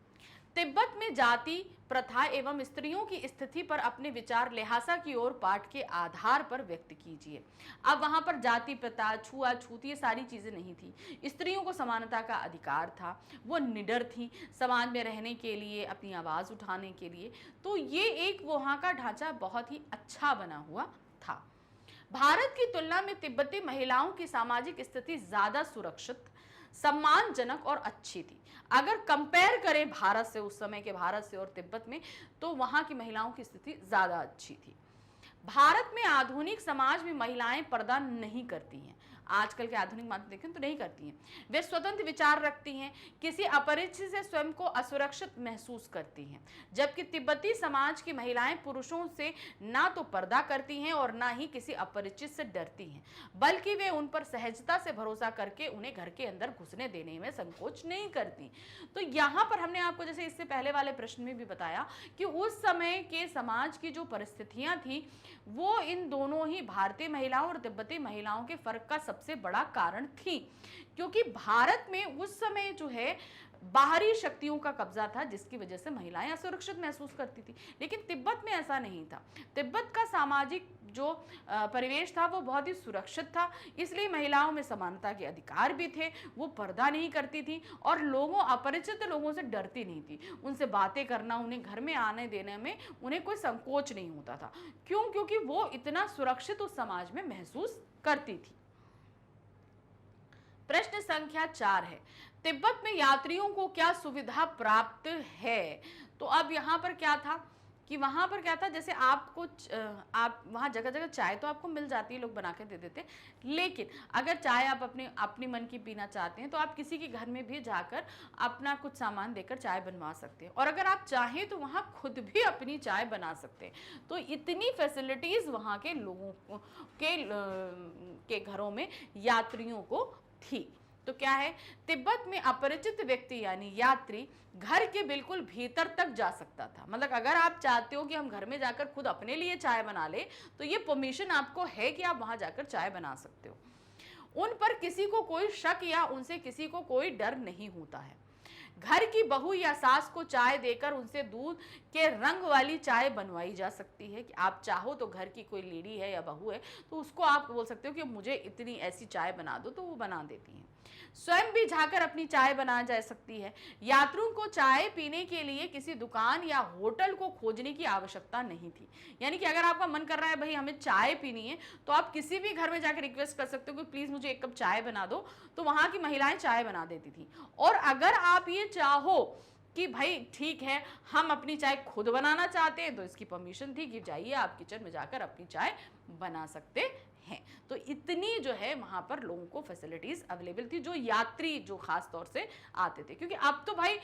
तिब्बत में जाति प्रथा एवं स्त्रियों की स्थिति पर अपने विचार लिहाजा की ओर पाठ के आधार पर व्यक्त कीजिए। अब वहां पर जाति प्रथा, छुआछूत, ये सारी चीजें नहीं थी। स्त्रियों को समानता का अधिकार था, वो निडर थी समाज में रहने के लिए, अपनी आवाज उठाने के लिए। तो ये एक वहां का ढांचा बहुत ही अच्छा बना हुआ था। भारत की तुलना में तिब्बती महिलाओं की सामाजिक स्थिति ज्यादा सुरक्षित, सम्मानजनक और अच्छी थी। अगर कंपेयर करें भारत से, उस समय के भारत से और तिब्बत में, तो वहां की महिलाओं की स्थिति ज्यादा अच्छी थी। भारत में आधुनिक समाज में महिलाएं पर्दा नहीं करती हैं। आजकल के आधुनिक माध्यम देखें तो नहीं करती हैं। वे स्वतंत्र विचार रखती हैं, किसी अपरिचित से स्वयं को असुरक्षित महसूस करती हैं। जबकि तिब्बती समाज की महिलाएं पुरुषों से ना तो पर्दा करती हैं और ना ही किसी अपरिचित से डरती हैं, बल्कि वे उन पर सहजता से भरोसा करके उन्हें घर के अंदर घुसने देने में संकोच नहीं करती। तो यहाँ पर हमने आपको जैसे इससे पहले वाले प्रश्न में भी बताया कि उस समय के समाज की जो परिस्थितियां थी, वो इन दोनों ही भारतीय महिलाओं और तिब्बती महिलाओं के फर्क का सबसे बड़ा कारण थी। क्योंकि भारत में उस समय जो है बाहरी शक्तियों का कब्जा था, जिसकी वजह से महिलाएं असुरक्षित महसूस करती थी। लेकिन तिब्बत में ऐसा नहीं था। तिब्बत का सामाजिक जो परिवेश था वो बहुत ही सुरक्षित था, इसलिए महिलाओं में समानता के अधिकार भी थे, वो पर्दा नहीं करती थी और अपरिचित लोगों से डरती नहीं थी। उनसे बातें करना, उन्हें घर में आने देने में उन्हें कोई संकोच नहीं होता था। क्यों? क्योंकि वो इतना सुरक्षित उस समाज में महसूस करती थी। प्रश्न संख्या 4 है, तिब्बत में यात्रियों को क्या सुविधा प्राप्त है? तो अब यहाँ पर क्या था कि वहां पर क्या था, जैसे आप वहां जगह जगह चाय तो आपको मिल जाती है, लोग बना के दे देते, लेकिन अगर चाय आप अपनी मन की पीना चाहते हैं तो आप किसी के घर में भी जाकर अपना कुछ सामान देकर चाय बनवा सकते हैं, और अगर आप चाहें तो वहां खुद भी अपनी चाय बना सकते हैं। तो इतनी फैसिलिटीज वहां के लोगों के घरों में यात्रियों को थी। तो क्या है, तिब्बत में अपरिचित व्यक्ति यानी यात्री घर के बिल्कुल भीतर तक जा सकता था। मतलब अगर आप चाहते हो कि हम घर में जाकर खुद अपने लिए चाय बना ले, तो ये परमिशन आपको है कि आप वहां जाकर चाय बना सकते हो। उन पर किसी को कोई शक या उनसे किसी को कोई डर नहीं होता है। घर की बहू या सास को चाय देकर उनसे दूध के रंग वाली चाय बनवाई जा सकती है। कि आप चाहो तो घर की कोई लेडी है या बहू है तो उसको आप बोल सकते हो कि मुझे इतनी ऐसी चाय बना दो, तो वो बना देती हैं। स्वयं भी जाकर अपनी चाय बना जा सकती है। यात्रियों को चाय पीने के लिए किसी दुकान या होटल को खोजने की आवश्यकता नहीं थी। यानी कि अगर आपका मन कर रहा है भाई हमें चाय पीनी है, तो आप किसी भी घर में जाकर रिक्वेस्ट कर सकते हो कि प्लीज मुझे एक कप चाय बना दो, तो वहां की महिलाएं चाय बना देती थी। और अगर आप ये चाहो कि भाई ठीक है हम अपनी चाय खुद बनाना चाहते हैं, तो इसकी परमिशन थी कि जाइए आप किचन में जाकर अपनी चाय बना सकते हैं। तो इतनी जो है वहां पर लोगों को फैसिलिटीज अवेलेबल थी, जो यात्री जो खास तौर से आते थे। क्योंकि अब तो भाई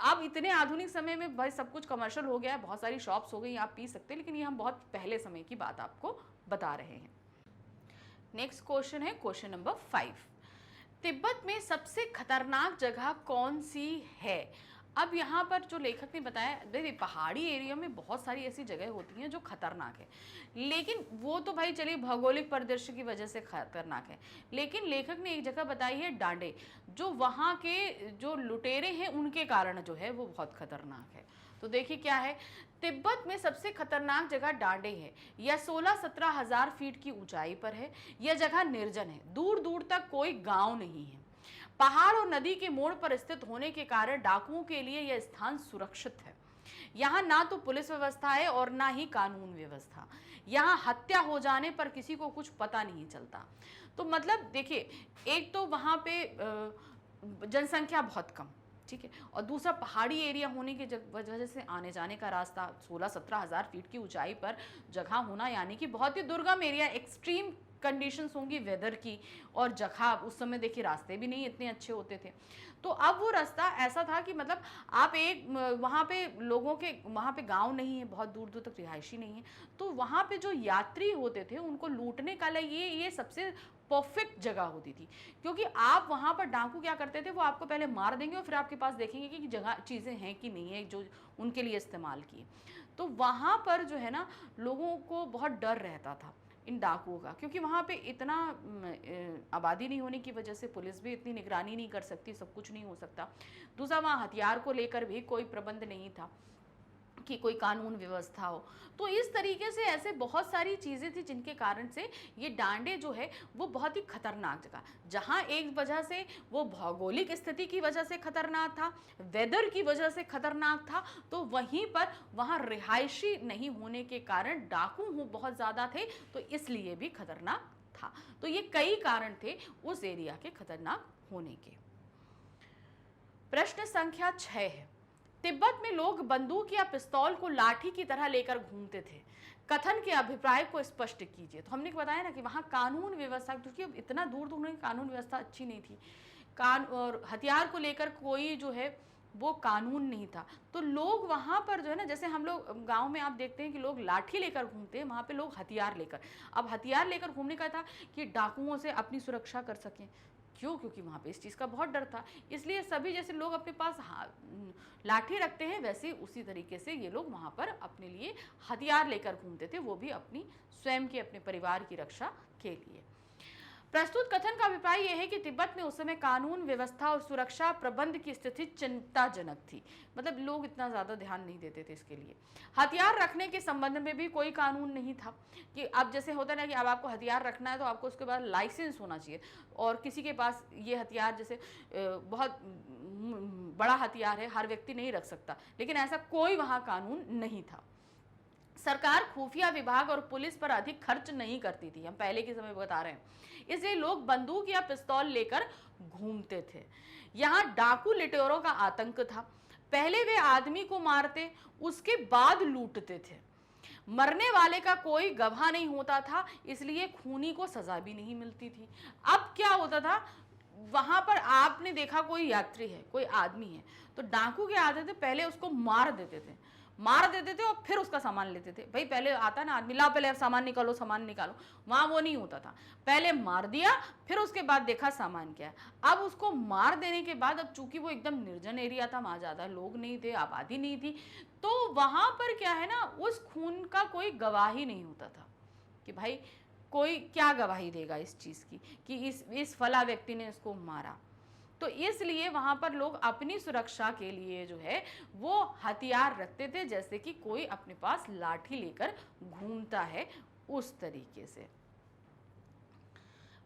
अब इतने आधुनिक समय में भाई सब कुछ कमर्शियल हो गया है, बहुत सारी शॉप्स हो गई, आप पी सकते हैं, लेकिन ये हम बहुत पहले समय की बात आपको बता रहे हैं। नेक्स्ट क्वेश्चन है क्वेश्चन नंबर 5, तिब्बत में सबसे खतरनाक जगह कौन सी है? अब यहाँ पर जो लेखक ने बताया, देखिए पहाड़ी एरिया में बहुत सारी ऐसी जगह होती हैं जो खतरनाक है, लेकिन वो तो भाई चलिए भौगोलिक परिदृश्य की वजह से खतरनाक है। लेकिन लेखक ने एक जगह बताई है डांडे, जो वहाँ के जो लुटेरे हैं उनके कारण जो है वो बहुत खतरनाक है। तो देखिए क्या है, तिब्बत में सबसे खतरनाक जगह डांडे है। यह 16-17 हजार फीट की ऊंचाई पर है। यह जगह निर्जन है, दूर दूर तक कोई गांव नहीं है। पहाड़ और नदी के मोड़ पर स्थित होने के कारण डाकुओं के लिए यह स्थान सुरक्षित है। यहाँ ना तो पुलिस व्यवस्था है और ना ही कानून व्यवस्था। यहाँ हत्या हो जाने पर किसी को कुछ पता नहीं चलता। तो मतलब देखिए, एक तो वहाँ पे जनसंख्या बहुत कम, ठीक है, और दूसरा पहाड़ी एरिया होने की वजह से आने जाने का रास्ता, 16-17 हजार फीट की ऊंचाई पर जगह होना, यानी कि बहुत ही दुर्गम एरिया, एक्सट्रीम कंडीशंस होंगी वेदर की, और जगह उस समय देखिए रास्ते भी नहीं इतने अच्छे होते थे। तो अब वो रास्ता ऐसा था कि मतलब आप एक वहाँ पे लोगों के, वहाँ पे गांव नहीं है, बहुत दूर दूर तक रिहायशी नहीं है, तो वहाँ पे जो यात्री होते थे उनको लूटने का लिए ये सबसे परफेक्ट जगह होती थी। क्योंकि आप वहाँ पर डाकू क्या करते थे, वो आपको पहले मार देंगे और फिर आपके पास देखेंगे कि जगह चीज़ें हैं कि नहीं है जो उनके लिए इस्तेमाल की। तो वहाँ पर जो है ना लोगों को बहुत डर रहता था इन डाकुओं का, क्योंकि वहाँ पे इतना आबादी नहीं होने की वजह से पुलिस भी इतनी निगरानी नहीं कर सकती, सब कुछ नहीं हो सकता। दूसरा, वहाँ हथियार को लेकर भी कोई प्रबंध नहीं था कि कोई कानून व्यवस्था हो। तो इस तरीके से ऐसे बहुत सारी चीज़ें थी जिनके कारण से ये डांडे जो है वो बहुत ही खतरनाक जगह, जहाँ एक वजह से वो भौगोलिक स्थिति की वजह से खतरनाक था, वेदर की वजह से खतरनाक था, तो वहीं पर वहाँ रिहायशी नहीं होने के कारण डाकू बहुत ज़्यादा थे, तो इसलिए भी खतरनाक था। तो ये कई कारण थे उस एरिया के खतरनाक होने के। प्रश्न संख्या 6 है, तिब्बत में लोग बंदूक या पिस्तौल को लाठी की तरह लेकर घूमते थे, कथन के अभिप्राय को स्पष्ट कीजिए। तो हमने बताया ना कि वहाँ कानून व्यवस्था, क्योंकि इतना दूर दूर में कानून व्यवस्था अच्छी नहीं थी, और हथियार को लेकर कोई जो है वो कानून नहीं था, तो लोग वहाँ पर जो है ना, जैसे हम लोग गांव में आप देखते हैं कि लोग लाठी लेकर घूमते हैं, वहाँ पे लोग हथियार लेकर। अब हथियार लेकर घूमने का था कि डाकुओं से अपनी सुरक्षा कर सकें। क्यों? क्योंकि वहाँ पे इस चीज़ का बहुत डर था, इसलिए सभी जैसे लोग अपने पास लाठी रखते हैं, वैसे उसी तरीके से ये लोग वहाँ पर अपने लिए हथियार लेकर घूमते थे, वो भी अपनी स्वयं के, अपने परिवार की रक्षा के लिए। प्रस्तुत कथन का अभिप्राय यह है कि तिब्बत में उस समय कानून व्यवस्था और सुरक्षा प्रबंध की स्थिति चिंताजनक थी, मतलब लोग इतना ज़्यादा ध्यान नहीं देते थे इसके लिए। हथियार रखने के संबंध में भी कोई कानून नहीं था कि अब जैसे होता है ना कि अब आपको हथियार रखना है तो आपको उसके बाद लाइसेंस होना चाहिए, और किसी के पास ये हथियार जैसे बहुत बड़ा हथियार है, हर व्यक्ति नहीं रख सकता, लेकिन ऐसा कोई वहाँ कानून नहीं था। सरकार खुफिया विभाग और पुलिस पर अधिक खर्च नहीं करती थी, हम पहले के समय बता रहे हैं, इसलिए लोग बंदूक या पिस्तौल लेकर घूमते थे। यहाँ डाकू लुटेरों का आतंक था, पहले वे आदमी को मारते, उसके बाद लूटते थे। मरने वाले का कोई गवाह नहीं होता था, इसलिए खूनी को सजा भी नहीं मिलती थी। अब क्या होता था, वहां पर आपने देखा कोई यात्री है, कोई आदमी है, तो डाकू क्या आते थे, पहले उसको मार देते थे और फिर उसका सामान लेते थे। भाई पहले आता ना आदमी, लाओ पहले सामान निकालो, सामान निकालो, वहां वो नहीं होता था, पहले मार दिया फिर उसके बाद देखा सामान क्या है। अब उसको मार देने के बाद, अब चूंकि वो एकदम निर्जन एरिया था, वहां ज्यादा लोग नहीं थे, आबादी नहीं थी, तो वहां पर क्या है ना, उस खून का कोई गवाही नहीं होता था कि भाई कोई क्या गवाही देगा इस चीज की कि इस फला व्यक्ति ने इसको मारा। तो इसलिए वहां पर लोग अपनी सुरक्षा के लिए जो है वो हथियार रखते थे, जैसे कि कोई अपने पास लाठी लेकर घूमता है उस तरीके से।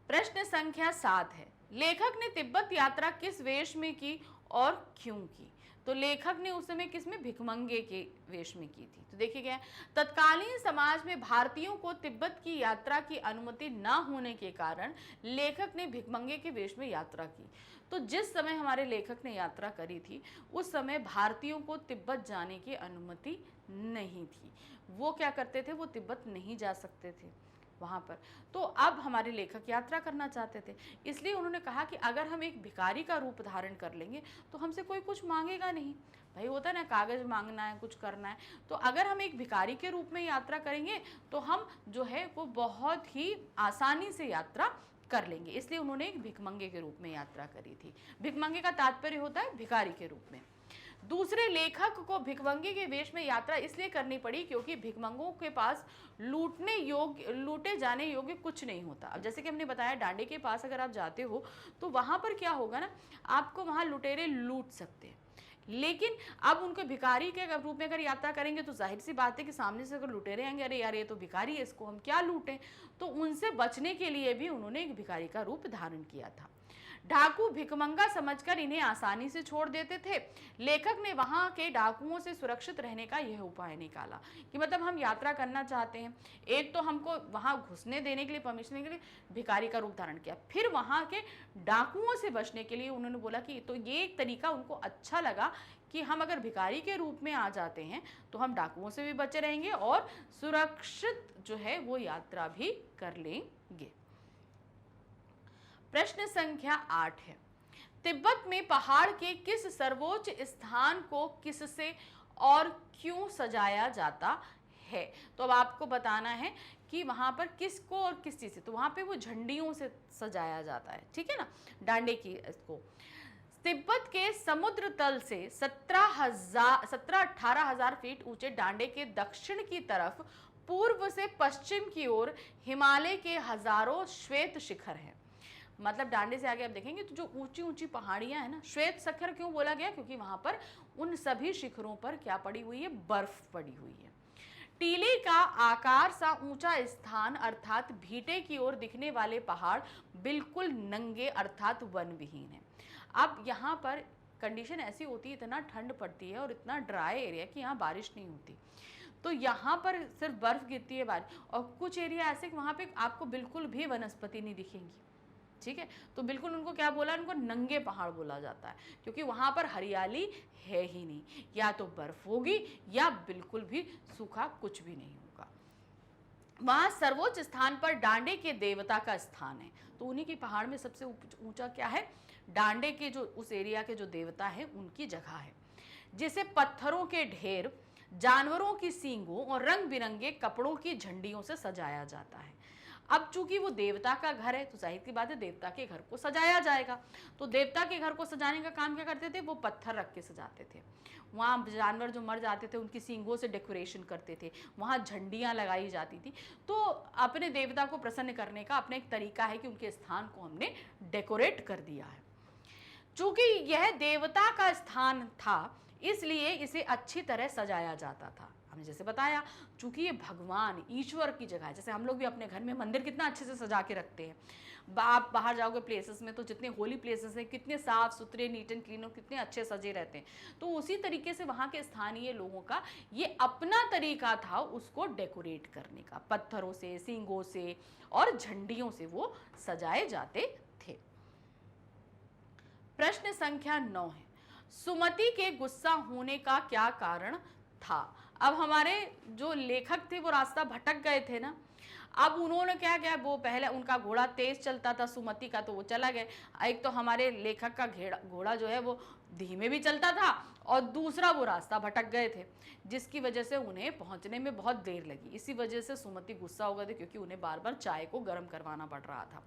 प्रश्न संख्या 7 है, लेखक ने तिब्बत यात्रा किस वेश में की और क्यों की? तो लेखक ने उस समय किस में, भिखमंगे के वेश में की थी। तो देखिए क्या, तत्कालीन समाज में भारतीयों को तिब्बत की यात्रा की अनुमति न होने के कारण लेखक ने भिखमंगे के वेश में यात्रा की। तो जिस समय हमारे लेखक ने यात्रा करी थी उस समय भारतीयों को तिब्बत जाने की अनुमति नहीं थी, वो क्या करते थे, वो तिब्बत नहीं जा सकते थे वहाँ पर। तो अब हमारे लेखक यात्रा करना चाहते थे, इसलिए उन्होंने कहा कि अगर हम एक भिखारी का रूप धारण कर लेंगे तो हमसे कोई कुछ मांगेगा नहीं। भाई होता है ना, कागज मांगना है, कुछ करना है, तो अगर हम एक भिखारी के रूप में यात्रा करेंगे तो हम जो है वो बहुत ही आसानी से यात्रा कर लेंगे, इसलिए उन्होंने एक भिखमंगे के रूप में यात्रा करी थी। भिखमंगे का तात्पर्य होता है भिखारी के रूप में। दूसरे लेखक को भिखमंगे के वेश में यात्रा इसलिए करनी पड़ी क्योंकि भिखमंगों के पास लूटे जाने योग्य कुछ नहीं होता। अब जैसे कि हमने बताया, डांडे के पास अगर आप जाते हो तो वहां पर क्या होगा ना, आपको वहां लुटेरे लूट सकते हैं, लेकिन अब उनके भिखारी के रूप में अगर यात्रा करेंगे तो जाहिर सी बात है कि सामने से अगर लुटेरे आएंगे, अरे यार ये तो भिखारी है, इसको हम क्या लूटें, तो उनसे बचने के लिए भी उन्होंने एक भिखारी का रूप धारण किया था। डाकू भिखमंगा समझकर इन्हें आसानी से छोड़ देते थे। लेखक ने वहां के डाकुओं से सुरक्षित रहने का यह उपाय निकाला कि मतलब हम यात्रा करना चाहते हैं, एक तो हमको वहां घुसने देने के लिए, परमिशन के लिए भिखारी का रूप धारण किया, फिर वहां के डाकुओं से बचने के लिए उन्होंने बोला कि तो ये एक तरीका उनको अच्छा लगा कि हम अगर भिखारी के रूप में आ जाते हैं तो हम डाकुओं से भी बचे रहेंगे और सुरक्षित जो है वो यात्रा भी कर लेंगे। प्रश्न संख्या 8 है, तिब्बत में पहाड़ के किस सर्वोच्च स्थान को किससे और क्यों सजाया जाता है? तो अब आपको बताना है कि वहां पर किसको और किस चीज से, तो वहां पे वो झंडियों से सजाया जाता है, ठीक है ना, डांडे की इसको। तिब्बत के समुद्र तल से 17-18 हजार फीट ऊंचे डांडे के दक्षिण की तरफ पूर्व से पश्चिम की ओर हिमालय के हजारों श्वेत शिखर हैं। मतलब डांडे से आगे आप देखेंगे तो जो ऊंची ऊंची पहाड़ियां हैं ना, श्वेत शिखर क्यों बोला गया? क्योंकि वहां पर उन सभी शिखरों पर क्या पड़ी हुई है? बर्फ पड़ी हुई है। टीले का आकार सा ऊंचा स्थान अर्थात भीटे की ओर दिखने वाले पहाड़ बिल्कुल नंगे अर्थात वन विहीन है। अब यहाँ पर कंडीशन ऐसी होती है, इतना ठंड पड़ती है और इतना ड्राई एरिया कि यहाँ बारिश नहीं होती, तो यहाँ पर सिर्फ बर्फ गिरती है बारिश, और कुछ एरिया ऐसे वहाँ पे आपको बिल्कुल भी वनस्पति नहीं दिखेंगी, ठीक है। तो बिल्कुल उनको क्या बोला? उनको नंगे पहाड़ बोला जाता है, क्योंकि वहां पर हरियाली है ही नहीं, या तो बर्फ होगी या बिल्कुल भी सूखा कुछ भी नहीं होगा। वहां सर्वोच्च स्थान पर डांडे के देवता का स्थान है, तो उन्हीं की पहाड़ में सबसे ऊंचा क्या है? डांडे के जो उस एरिया के जो देवता है उनकी जगह है, जिसे पत्थरों के ढेर, जानवरों की सींगों और रंग बिरंगे कपड़ों की झंडियों से सजाया जाता है। अब चूंकि वो देवता का घर है तो जाहिर सी बात है देवता के घर को सजाया जाएगा, तो देवता के घर को सजाने का काम क्या करते थे? वो पत्थर रख के सजाते थे। वहाँ जानवर जो मर जाते थे उनकी सींगों से डेकोरेशन करते थे, वहाँ झंडियाँ लगाई जाती थी। तो अपने देवता को प्रसन्न करने का अपना एक तरीका है कि उनके स्थान को हमने डेकोरेट कर दिया है। चूंकि यह देवता का स्थान था इसलिए इसे अच्छी तरह सजाया जाता था। हमने जैसे बताया, चूंकि ये भगवान ईश्वर की जगह है, जैसे हम लोग भी अपने घर में मंदिर कितना अच्छे से सजा के रखते हैं। आप बाहर जाओगे प्लेसेस में तो जितने होली प्लेसेस हैं कितने साफ सुथरे, नीट एंड क्लीन और कितने अच्छे सजे रहते हैं। तो उसी तरीके से वहाँ के स्थानीय लोगों का ये अपना तरीका था उसको डेकोरेट करने का, पत्थरों से, सींगों से और झंडियों से वो सजाए जाते थे। प्रश्न संख्या 9 है, सुमति के गुस्सा होने का क्या कारण था? अब हमारे जो लेखक थे वो रास्ता भटक गए थे ना, अब उन्होंने क्या किया? वो पहले उनका घोड़ा तेज चलता था सुमति का, तो वो चला गए। एक तो हमारे लेखक का घोड़ा जो है वो धीमे भी चलता था और दूसरा वो रास्ता भटक गए थे, जिसकी वजह से उन्हें पहुंचने में बहुत देर लगी। इसी वजह से सुमति गुस्सा हो गए थे, क्योंकि उन्हें बार बार चाय को गर्म करवाना पड़ रहा था।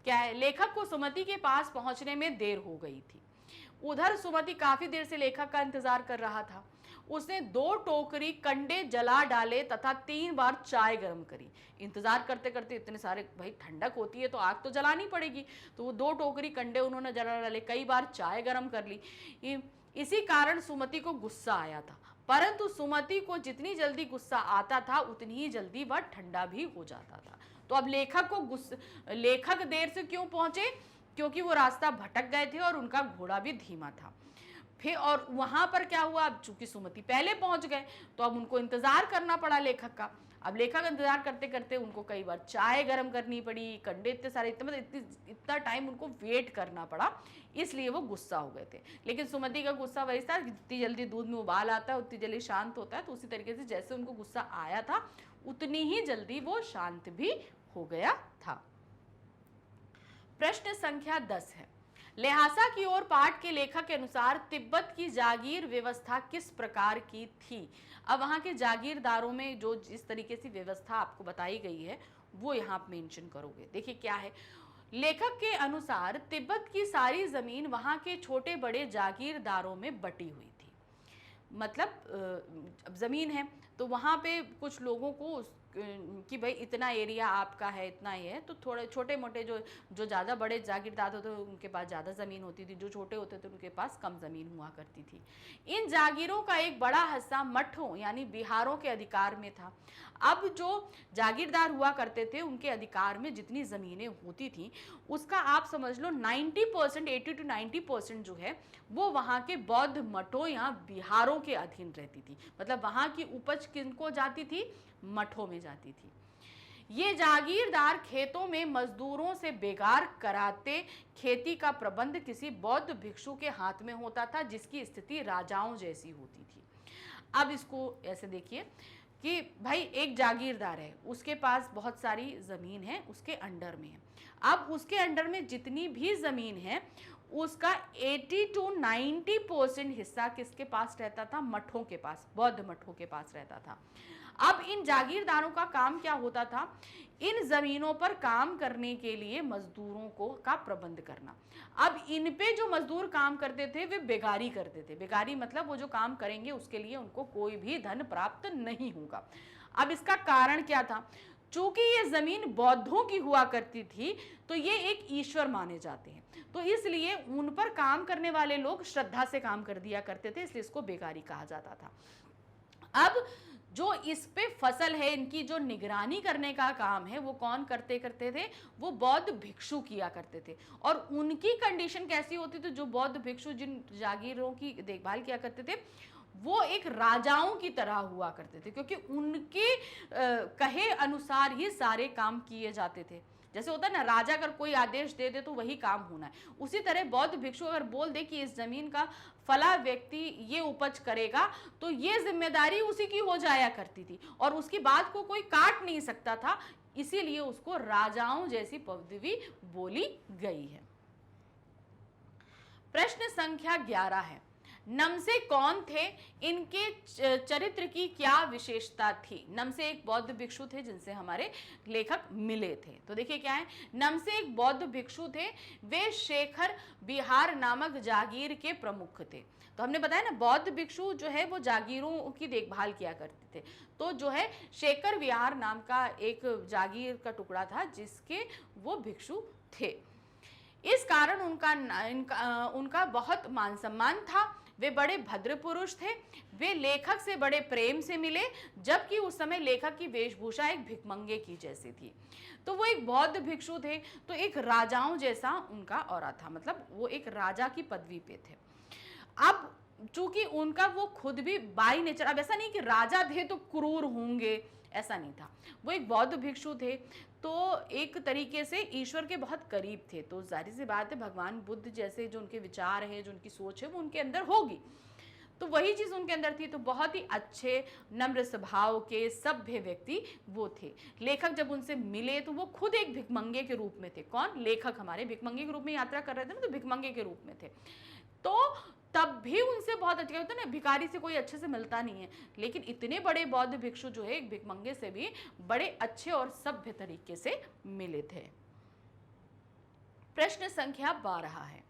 क्या है, लेखक को सुमति के पास पहुंचने में देर हो गई थी। उधर सुमति काफी देर से लेखक का इंतजार कर रहा था। उसने 2 टोकरी कंडे जला डाले तथा 3 बार चाय गर्म करी। इंतजार करते करते इतने सारे, भाई ठंडक होती है तो आग तो जलानी पड़ेगी, तो वो 2 टोकरी कंडे उन्होंने जला डाले, कई बार चाय गर्म कर ली। इसी कारण सुमति को गुस्सा आया था, परंतु सुमति को जितनी जल्दी गुस्सा आता था उतनी ही जल्दी वह ठंडा भी हो जाता था। तो अब लेखक देर से क्यों पहुंचे? क्योंकि वो रास्ता भटक गए थे और उनका घोड़ा भी धीमा था। फिर और वहां पर क्या हुआ? अब चूंकि सुमति पहले पहुंच गए तो अब उनको इंतजार करना पड़ा लेखक का। अब लेखक इंतजार करते करते उनको कई बार चाय गर्म करनी पड़ी, कंडे इतने सारे, इतना टाइम उनको वेट करना पड़ा, इसलिए वो गुस्सा हो गए थे। लेकिन सुमति का गुस्सा वही था, जितनी जल्दी दूध में उबाल आता है उतनी जल्दी शांत होता है, तो उसी तरीके से जैसे उनको गुस्सा आया था उतनी ही जल्दी वो शांत भी हो गया था। प्रश्न संख्या 10 है, ल्हासा की ओर पाठ के लेखक के अनुसार तिब्बत की जागीर व्यवस्था किस प्रकार की थी? अब वहां के जागीरदारों में जो जिस तरीके से व्यवस्था आपको बताई गई है वो यहाँ आप मेंशन करोगे। देखिए क्या है, लेखक के अनुसार तिब्बत की सारी जमीन वहां के छोटे बड़े जागीरदारों में बटी हुई थी। मतलब जमीन है तो वहां पे कुछ लोगों को कि भाई इतना एरिया आपका है, इतना ही है, तो थोड़े छोटे मोटे जो ज़्यादा बड़े जागीरदार होते थे उनके पास ज़्यादा ज़मीन होती थी, जो छोटे होते थे उनके पास कम ज़मीन हुआ करती थी। इन जागीरों का एक बड़ा हिस्सा मठों यानी बिहारों के अधिकार में था। अब जो जागीरदार हुआ करते थे उनके अधिकार में जितनी ज़मीनें होती थी उसका आप समझ लो 90%, 80 to 90% जो है वो वहाँ के बौद्ध मठों या बिहारों के अधीन रहती थी। मतलब वहाँ की उपज किनको जाती थी? मठों में जाती थी। ये जागीरदार खेतों में मजदूरों से बेगार कराते, खेती का प्रबंध किसी बौद्ध भिक्षु के हाथ में होता था जिसकी स्थिति राजाओं जैसी होती थी। अब इसको ऐसे देखिए कि भाई एक जागीरदार है, उसके पास बहुत सारी ज़मीन है, उसके अंडर में है। अब उसके अंडर में जितनी भी ज़मीन है उसका 80 to 90% हिस्सा किसके पास रहता था? मठों के पास, बौद्ध मठों के पास रहता था। अब इन जागीरदारों का काम क्या होता था? इन जमीनों पर काम करने के लिए मजदूरों को का प्रबंध करना। अब इन पे जो मजदूर काम करते थे वे बेगारी करते थे। बेगारी मतलब वो जो काम करेंगे उसके लिए उनको कोई भी धन प्राप्त नहीं होगा। अब इसका कारण क्या था? चूंकि ये जमीन बौद्धों की हुआ करती थी तो ये एक ईश्वर माने जाते हैं, तो इसलिए उन पर काम करने वाले लोग श्रद्धा से काम कर दिया करते थे, इसलिए इसको बेगारी कहा जाता था। अब जो इस पे फसल है, इनकी जो निगरानी करने का काम है वो कौन करते थे? वो बौद्ध भिक्षु किया करते थे। और उनकी कंडीशन कैसी होती थी? जो बौद्ध भिक्षु जिन जागीरों की देखभाल किया करते थे वो एक राजाओं की तरह हुआ करते थे, क्योंकि उनके कहे अनुसार ही सारे काम किए जाते थे। जैसे होता है ना, राजा अगर कोई आदेश दे दे तो वही काम होना है, उसी तरह बौद्ध भिक्षु अगर बोल दे कि इस जमीन का फला व्यक्ति ये उपज करेगा तो ये जिम्मेदारी उसी की हो जाया करती थी और उसकी बात को कोई काट नहीं सकता था, इसीलिए उसको राजाओं जैसी पदवी बोली गई है। प्रश्न संख्या 11 है, नमसे कौन थे? इनके चरित्र की क्या विशेषता थी? नमसे एक बौद्ध भिक्षु थे जिनसे हमारे लेखक मिले थे। तो देखिए क्या है, नमसे एक बौद्ध भिक्षु थे, वे शेखर विहार नामक जागीर के प्रमुख थे। तो हमने बताया ना, बौद्ध भिक्षु जो है वो जागीरों की देखभाल किया करते थे। तो जो है शेखर विहार नाम का एक जागीर का टुकड़ा था जिसके वो भिक्षु थे। इस कारण उनका बहुत मान सम्मान था। वे बड़े भद्र पुरुष थे। वे लेखक से बड़े प्रेम से मिले, जबकि उस समय लेखक की वेशभूषा एक भिखमंगे की जैसी थी। तो वो एक बौद्ध भिक्षु थे, तो एक राजाओं जैसा उनका औरा था, मतलब वो एक राजा की पदवी पे थे। अब चूंकि उनका वो खुद भी बाई नेचर, अब ऐसा नहीं कि राजा थे तो क्रूर होंगे, ऐसा नहीं था। वो एक बौद्ध भिक्षु थे तो एक तरीके से ईश्वर के बहुत करीब थे, तो जाहिर सी बात है भगवान बुद्ध जैसे जो उनके विचार है, जो उनकी सोच है, वो उनके अंदर होगी। तो वही चीज़ उनके अंदर थी। तो बहुत ही अच्छे नम्र स्वभाव के सभ्य व्यक्ति वो थे। लेखक जब उनसे मिले तो वो खुद एक भिखमंगे के रूप में थे। कौन? लेखक हमारे भिखमंगे के रूप में यात्रा कर रहे थे ना, तो भिखमंगे के रूप में थे। तो तब भी उनसे बहुत अच्छा होता है ना, भिखारी से कोई अच्छे से मिलता नहीं है, लेकिन इतने बड़े बौद्ध भिक्षु जो है एक भिखमंगे से भी बड़े अच्छे और सभ्य तरीके से मिले थे। प्रश्न संख्या 12 है,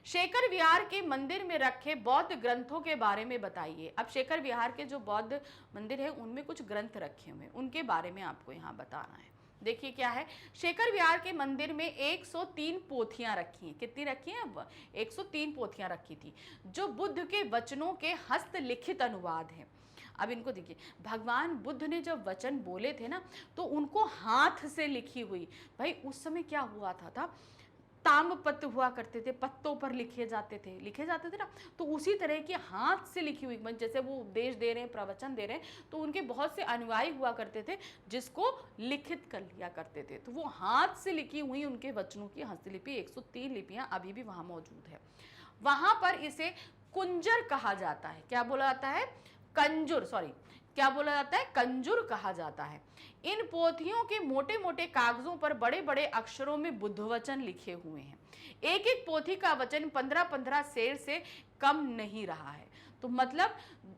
शेखर विहार के मंदिर में रखे बौद्ध ग्रंथों के बारे में बताइए। अब शेखर विहार के जो बौद्ध मंदिर है उनमें कुछ ग्रंथ रखे हुए हैं, उनके बारे में आपको यहाँ बताना है। देखिए क्या है, शेखर विहार के मंदिर में 103 पोथियां रखी हैं। कितनी रखी हैं? अब 103 पोथियां रखी थी, जो बुद्ध के वचनों के हस्तलिखित अनुवाद हैं। अब इनको देखिए, भगवान बुद्ध ने जब वचन बोले थे ना तो उनको हाथ से लिखी हुई, भाई उस समय क्या हुआ था ताम्रपत्र हुआ करते थे, पत्तों पर लिखे जाते थे ना, तो उसी तरह की हाथ से लिखी हुई, जैसे वो उपदेश दे रहे हैं, प्रवचन दे रहे हैं, तो उनके बहुत से अनुयायी हुआ करते थे जिसको लिखित कर लिया करते थे। तो वो हाथ से लिखी हुई उनके वचनों की हस्तलिपि 103 लिपियां अभी भी वहां मौजूद है। वहां पर इसे कुंजर कहा जाता है। क्या बोला जाता है? कंजुर, सॉरी, क्या बोला जाता है? कंजुर कहा जाता है। इन पोथियों के मोटे मोटे कागजों पर बड़े बड़े अक्षरों में बुद्ध वचन लिखे हुए हैं। एक एक पोथी का वचन 15-15 शेर से कम नहीं रहा है। तो मतलब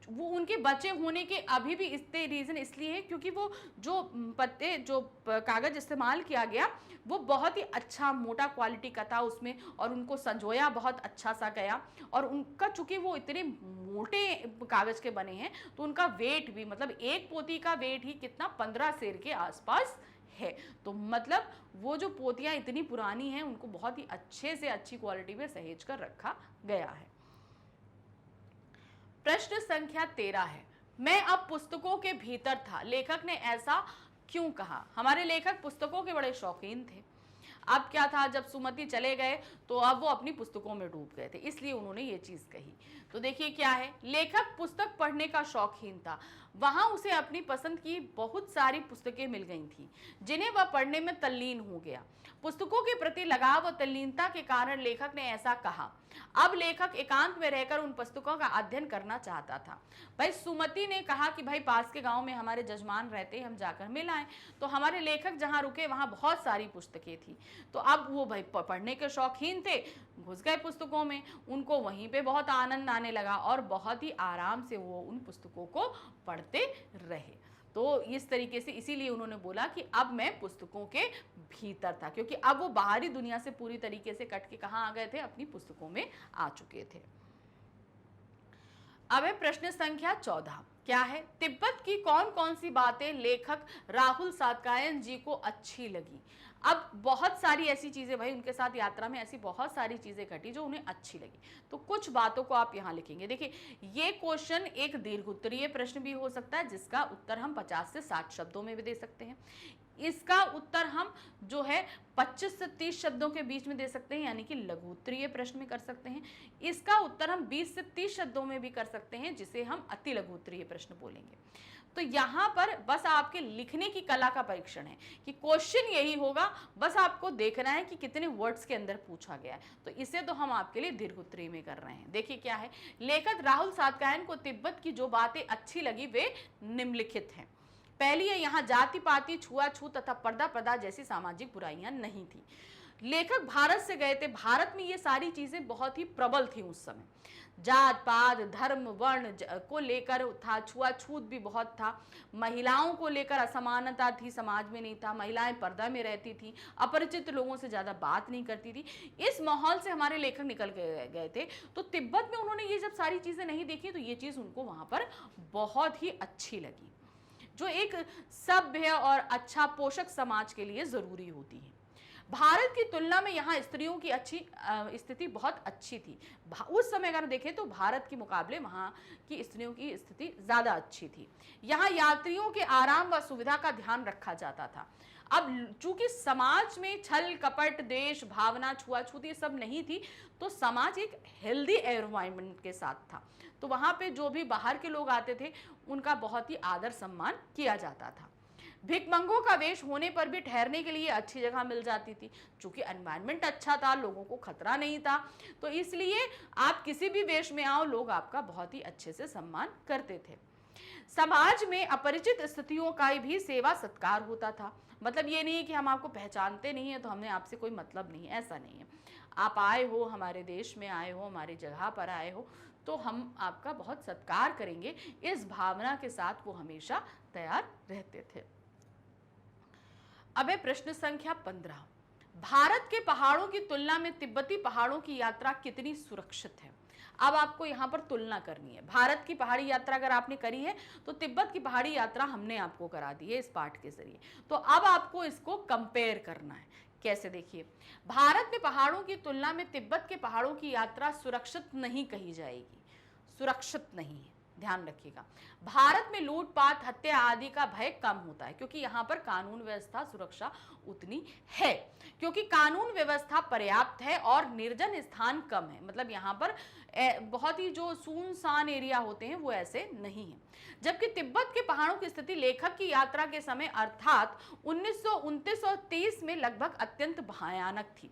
वो उनके बचे होने के अभी भी इससे रीज़न इसलिए है क्योंकि वो जो पत्ते, जो कागज़ इस्तेमाल किया गया वो बहुत ही अच्छा मोटा क्वालिटी का था उसमें, और उनको संजोया बहुत अच्छा सा गया, और उनका चूंकि वो इतने मोटे कागज़ के बने हैं तो उनका वेट भी, मतलब एक पोथी का वेट ही कितना, 15 शेर के आसपास है। तो मतलब वो जो पोथियाँ इतनी पुरानी हैं उनको बहुत ही अच्छे से अच्छी क्वालिटी में सहेज कर रखा गया है। प्रश्न संख्या 13 है, मैं अब पुस्तकों के भीतर था, लेखक ने ऐसा क्यों कहा? हमारे लेखक पुस्तकों के बड़े शौकीन थे। अब क्या था, जब सुमति चले गए तो अब वो अपनी पुस्तकों में डूब गए थे, इसलिए उन्होंने ये चीज कही। तो देखिए क्या है, लेखक पुस्तक पढ़ने का शौकीन था। वहां उसे अपनी पसंद की बहुत सारी पुस्तकें मिल गई थी जिन्हें वह पढ़ने में तल्लीन हो गया। पुस्तकों के प्रति लगाव और तल्लीनता के कारण लेखक ने ऐसा कहा। अब लेखक एकांत में रहकर उन पुस्तकों का अध्ययन करना चाहता था। भाई सुमति ने कहा कि भाई पास के गांव में हमारे जजमान रहते, हम जाकर मिल आए। तो हमारे लेखक जहां रुके वहां बहुत सारी पुस्तकें थी, तो अब वो भाई पढ़ने के शौकीन थे, घुस गए पुस्तकों में। उनको वहीं पे बहुत आनंद आने लगा और बहुत ही आराम से वो उन पुस्तकों को पढ़ते रहे। तो इस तरीके से इसीलिए उन्होंने बोला कि अब मैं पुस्तकों के भीतर था, क्योंकि अब वो बाहरी दुनिया से पूरी तरीके से कट के कहाँ आ गए थे, अपनी पुस्तकों में आ चुके थे। अब है प्रश्न संख्या 14। क्या है, तिब्बत की कौन कौन सी बातें लेखक राहुल सातकायन जी को अच्छी लगी। अब बहुत सारी ऐसी चीजें, भाई उनके साथ यात्रा में ऐसी बहुत सारी चीजें घटी जो उन्हें अच्छी लगी। तो कुछ बातों को आप यहाँ लिखेंगे। देखिए ये क्वेश्चन एक दीर्घ उत्तरीय प्रश्न भी हो सकता है जिसका उत्तर हम 50 से 60 शब्दों में भी दे सकते हैं। इसका उत्तर हम जो है 25 से 30 शब्दों के बीच में दे सकते हैं, यानी कि लघु उत्तरीय प्रश्न में कर सकते हैं। इसका उत्तर हम 20 से 30 शब्दों में भी कर सकते हैं, जिसे हम अति लघु उत्तरीय प्रश्न बोलेंगे। तो यहाँ पर बस आपके लिखने की कला का परीक्षण है कि क्वेश्चन यही होगा, बस आपको देखना है कि कितने वर्ड्स के अंदर पूछा गया है। तो इसे तो हम आपके लिए दीर्घ उत्तरीय में कर रहे हैं। देखिए क्या है, लेखक राहुल सातकायन को तिब्बत की जो बातें अच्छी लगी वे निम्नलिखित हैं। पहली है, यहाँ जाति पाति, छुआछूत तथा पर्दा प्रदा जैसी सामाजिक बुराइयां नहीं थी। लेखक भारत से गए थे, भारत में ये सारी चीजें बहुत ही प्रबल थी उस समय। जात पात धर्म वर्ण को लेकर था, छुआछूत भी बहुत था, महिलाओं को लेकर असमानता थी, समाज में नहीं था, महिलाएं पर्दा में रहती थी, अपरिचित लोगों से ज्यादा बात नहीं करती थी। इस माहौल से हमारे लेखक निकल गए थे। तो तिब्बत में उन्होंने ये जब सारी चीजें नहीं देखी तो ये चीज उनको वहां पर बहुत ही अच्छी लगी, जो एक सभ्य और अच्छा पोषक समाज के लिए जरूरी होती है। भारत की तुलना में यहाँ स्त्रियों की अच्छी स्थिति बहुत अच्छी थी। उस समय अगर देखें तो भारत के मुकाबले वहाँ की स्त्रियों की स्थिति ज़्यादा अच्छी थी। यहाँ यात्रियों के आराम व सुविधा का ध्यान रखा जाता था। अब चूंकि समाज में छल कपट देश भावना छुआछूत ये सब नहीं थी, तो समाज एक हेल्दी एनवायरनमेंट के साथ था। तो वहाँ पे जो भी बाहर के लोग आते थे उनका बहुत ही आदर सम्मान किया जाता था। भिखमंगों का वेश होने पर भी ठहरने के लिए अच्छी जगह मिल जाती थी। चूंकि एनवायरनमेंट अच्छा था, लोगों को खतरा नहीं था, तो इसलिए आप किसी भी वेश में आओ लोग आपका बहुत ही अच्छे से सम्मान करते थे। समाज में अपरिचित स्थितियों का भी सेवा सत्कार होता था। मतलब ये नहीं है कि हम आपको पहचानते नहीं है तो हमने आपसे कोई मतलब नहीं, ऐसा नहीं है। आप आए हो, हमारे देश में आए हो, हमारी जगह पर आए हो, तो हम आपका बहुत सत्कार करेंगे, इस भावना के साथ वो हमेशा तैयार रहते थे। अब है प्रश्न संख्या 15। भारत के पहाड़ों की तुलना में तिब्बती पहाड़ों की यात्रा कितनी सुरक्षित है। अब आपको यहाँ पर तुलना करनी है। भारत की पहाड़ी यात्रा अगर आपने करी है तो तिब्बत की पहाड़ी यात्रा हमने आपको करा दी है इस पाठ के जरिए। तो अब आपको इसको कंपेयर करना है। कैसे, देखिए, भारत में पहाड़ों की तुलना में तिब्बत के पहाड़ों की यात्रा सुरक्षित नहीं कही जाएगी, सुरक्षित नहीं है, ध्यान रखिएगा। भारत में लूटपाट हत्या आदि का भय कम होता है क्योंकि यहाँ पर कानून व्यवस्था सुरक्षा उतनी है, क्योंकि कानून व्यवस्था पर्याप्त है और निर्जन स्थान कम है। मतलब यहाँ पर बहुत ही जो सुनसान एरिया होते हैं वो ऐसे नहीं है। जबकि तिब्बत के पहाड़ों की स्थिति लेखक की यात्रा के समय अर्थात 1929 और 30 में लगभग अत्यंत भयानक थी।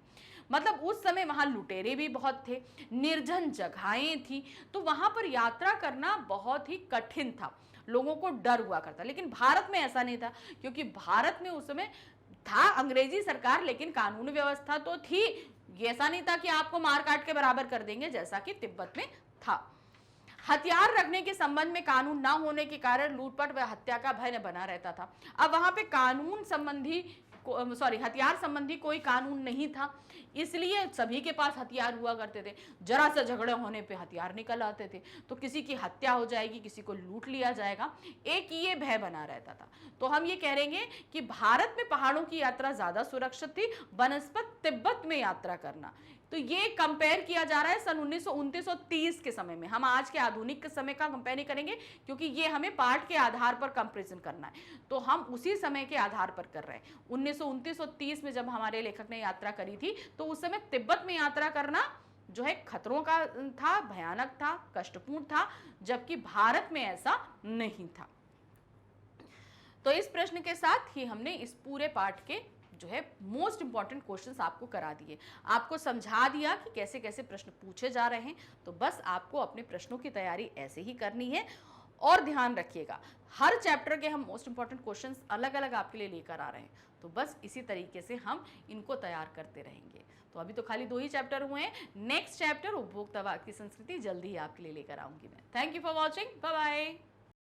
मतलब उस समय वहां लुटेरे भी बहुत थे, निर्जन जगहें थी, तो वहां पर यात्रा करना बहुत ही कठिन था, लोगों को डर हुआ करता। लेकिन भारत में ऐसा नहीं था, क्योंकि भारत में उस समय था अंग्रेजी सरकार, लेकिन कानून व्यवस्था तो थी। ऐसा नहीं था कि आपको मार काट के बराबर कर देंगे जैसा कि तिब्बत में था। हथियार रखने के संबंध में कानून ना होने के कारण लूटपाट व हत्या का भय बना रहता था। अब वहां पे कानून संबंधी हथियार संबंधी कोई कानून नहीं था, इसलिए सभी के पास हथियार हुआ करते थे। जरा सा झगड़े होने पे हथियार निकल आते थे, तो किसी की हत्या हो जाएगी, किसी को लूट लिया जाएगा, एक ये भय बना रहता था। तो हम ये कहेंगे कि भारत में पहाड़ों की यात्रा ज्यादा सुरक्षित थी बनस्पत तिब्बत में यात्रा करना। तो ये कंपेयर किया जा रहा है सन 1929 और 30 के समय में। हम आज के आधुनिक समय का कंपेयर नहीं करेंगे क्योंकि ये हमें पार्ट के आधार पर कंपेरिजन करना है, तो हम उसी समय के आधार पर कर रहे हैं। 1929 और 30 में जब हमारे लेखक ने यात्रा करी थी तो उस समय तिब्बत में यात्रा करना जो है खतरों का था, भयानक था, कष्टपूर्ण था, जबकि भारत में ऐसा नहीं था। तो इस प्रश्न के साथ ही हमने इस पूरे पार्ट के जो है मोस्ट इंपॉर्टेंट क्वेश्चंस आपको करा दिए, आपको समझा दिया कि कैसे कैसे प्रश्न पूछे जा रहे हैं। तो बस आपको अपने प्रश्नों की तैयारी ऐसे ही करनी है। और ध्यान रखिएगा, हर चैप्टर के हम मोस्ट इंपॉर्टेंट क्वेश्चंस अलग अलग आपके लिए लेकर आ रहे हैं, तो बस इसी तरीके से हम इनको तैयार करते रहेंगे। तो अभी तो खाली 2 ही चैप्टर हुए हैं, नेक्स्ट चैप्टर उपभोक्तावाद की संस्कृति जल्दी ही आपके लिए लेकर आऊंगी मैं। Thank you for watching, bye bye.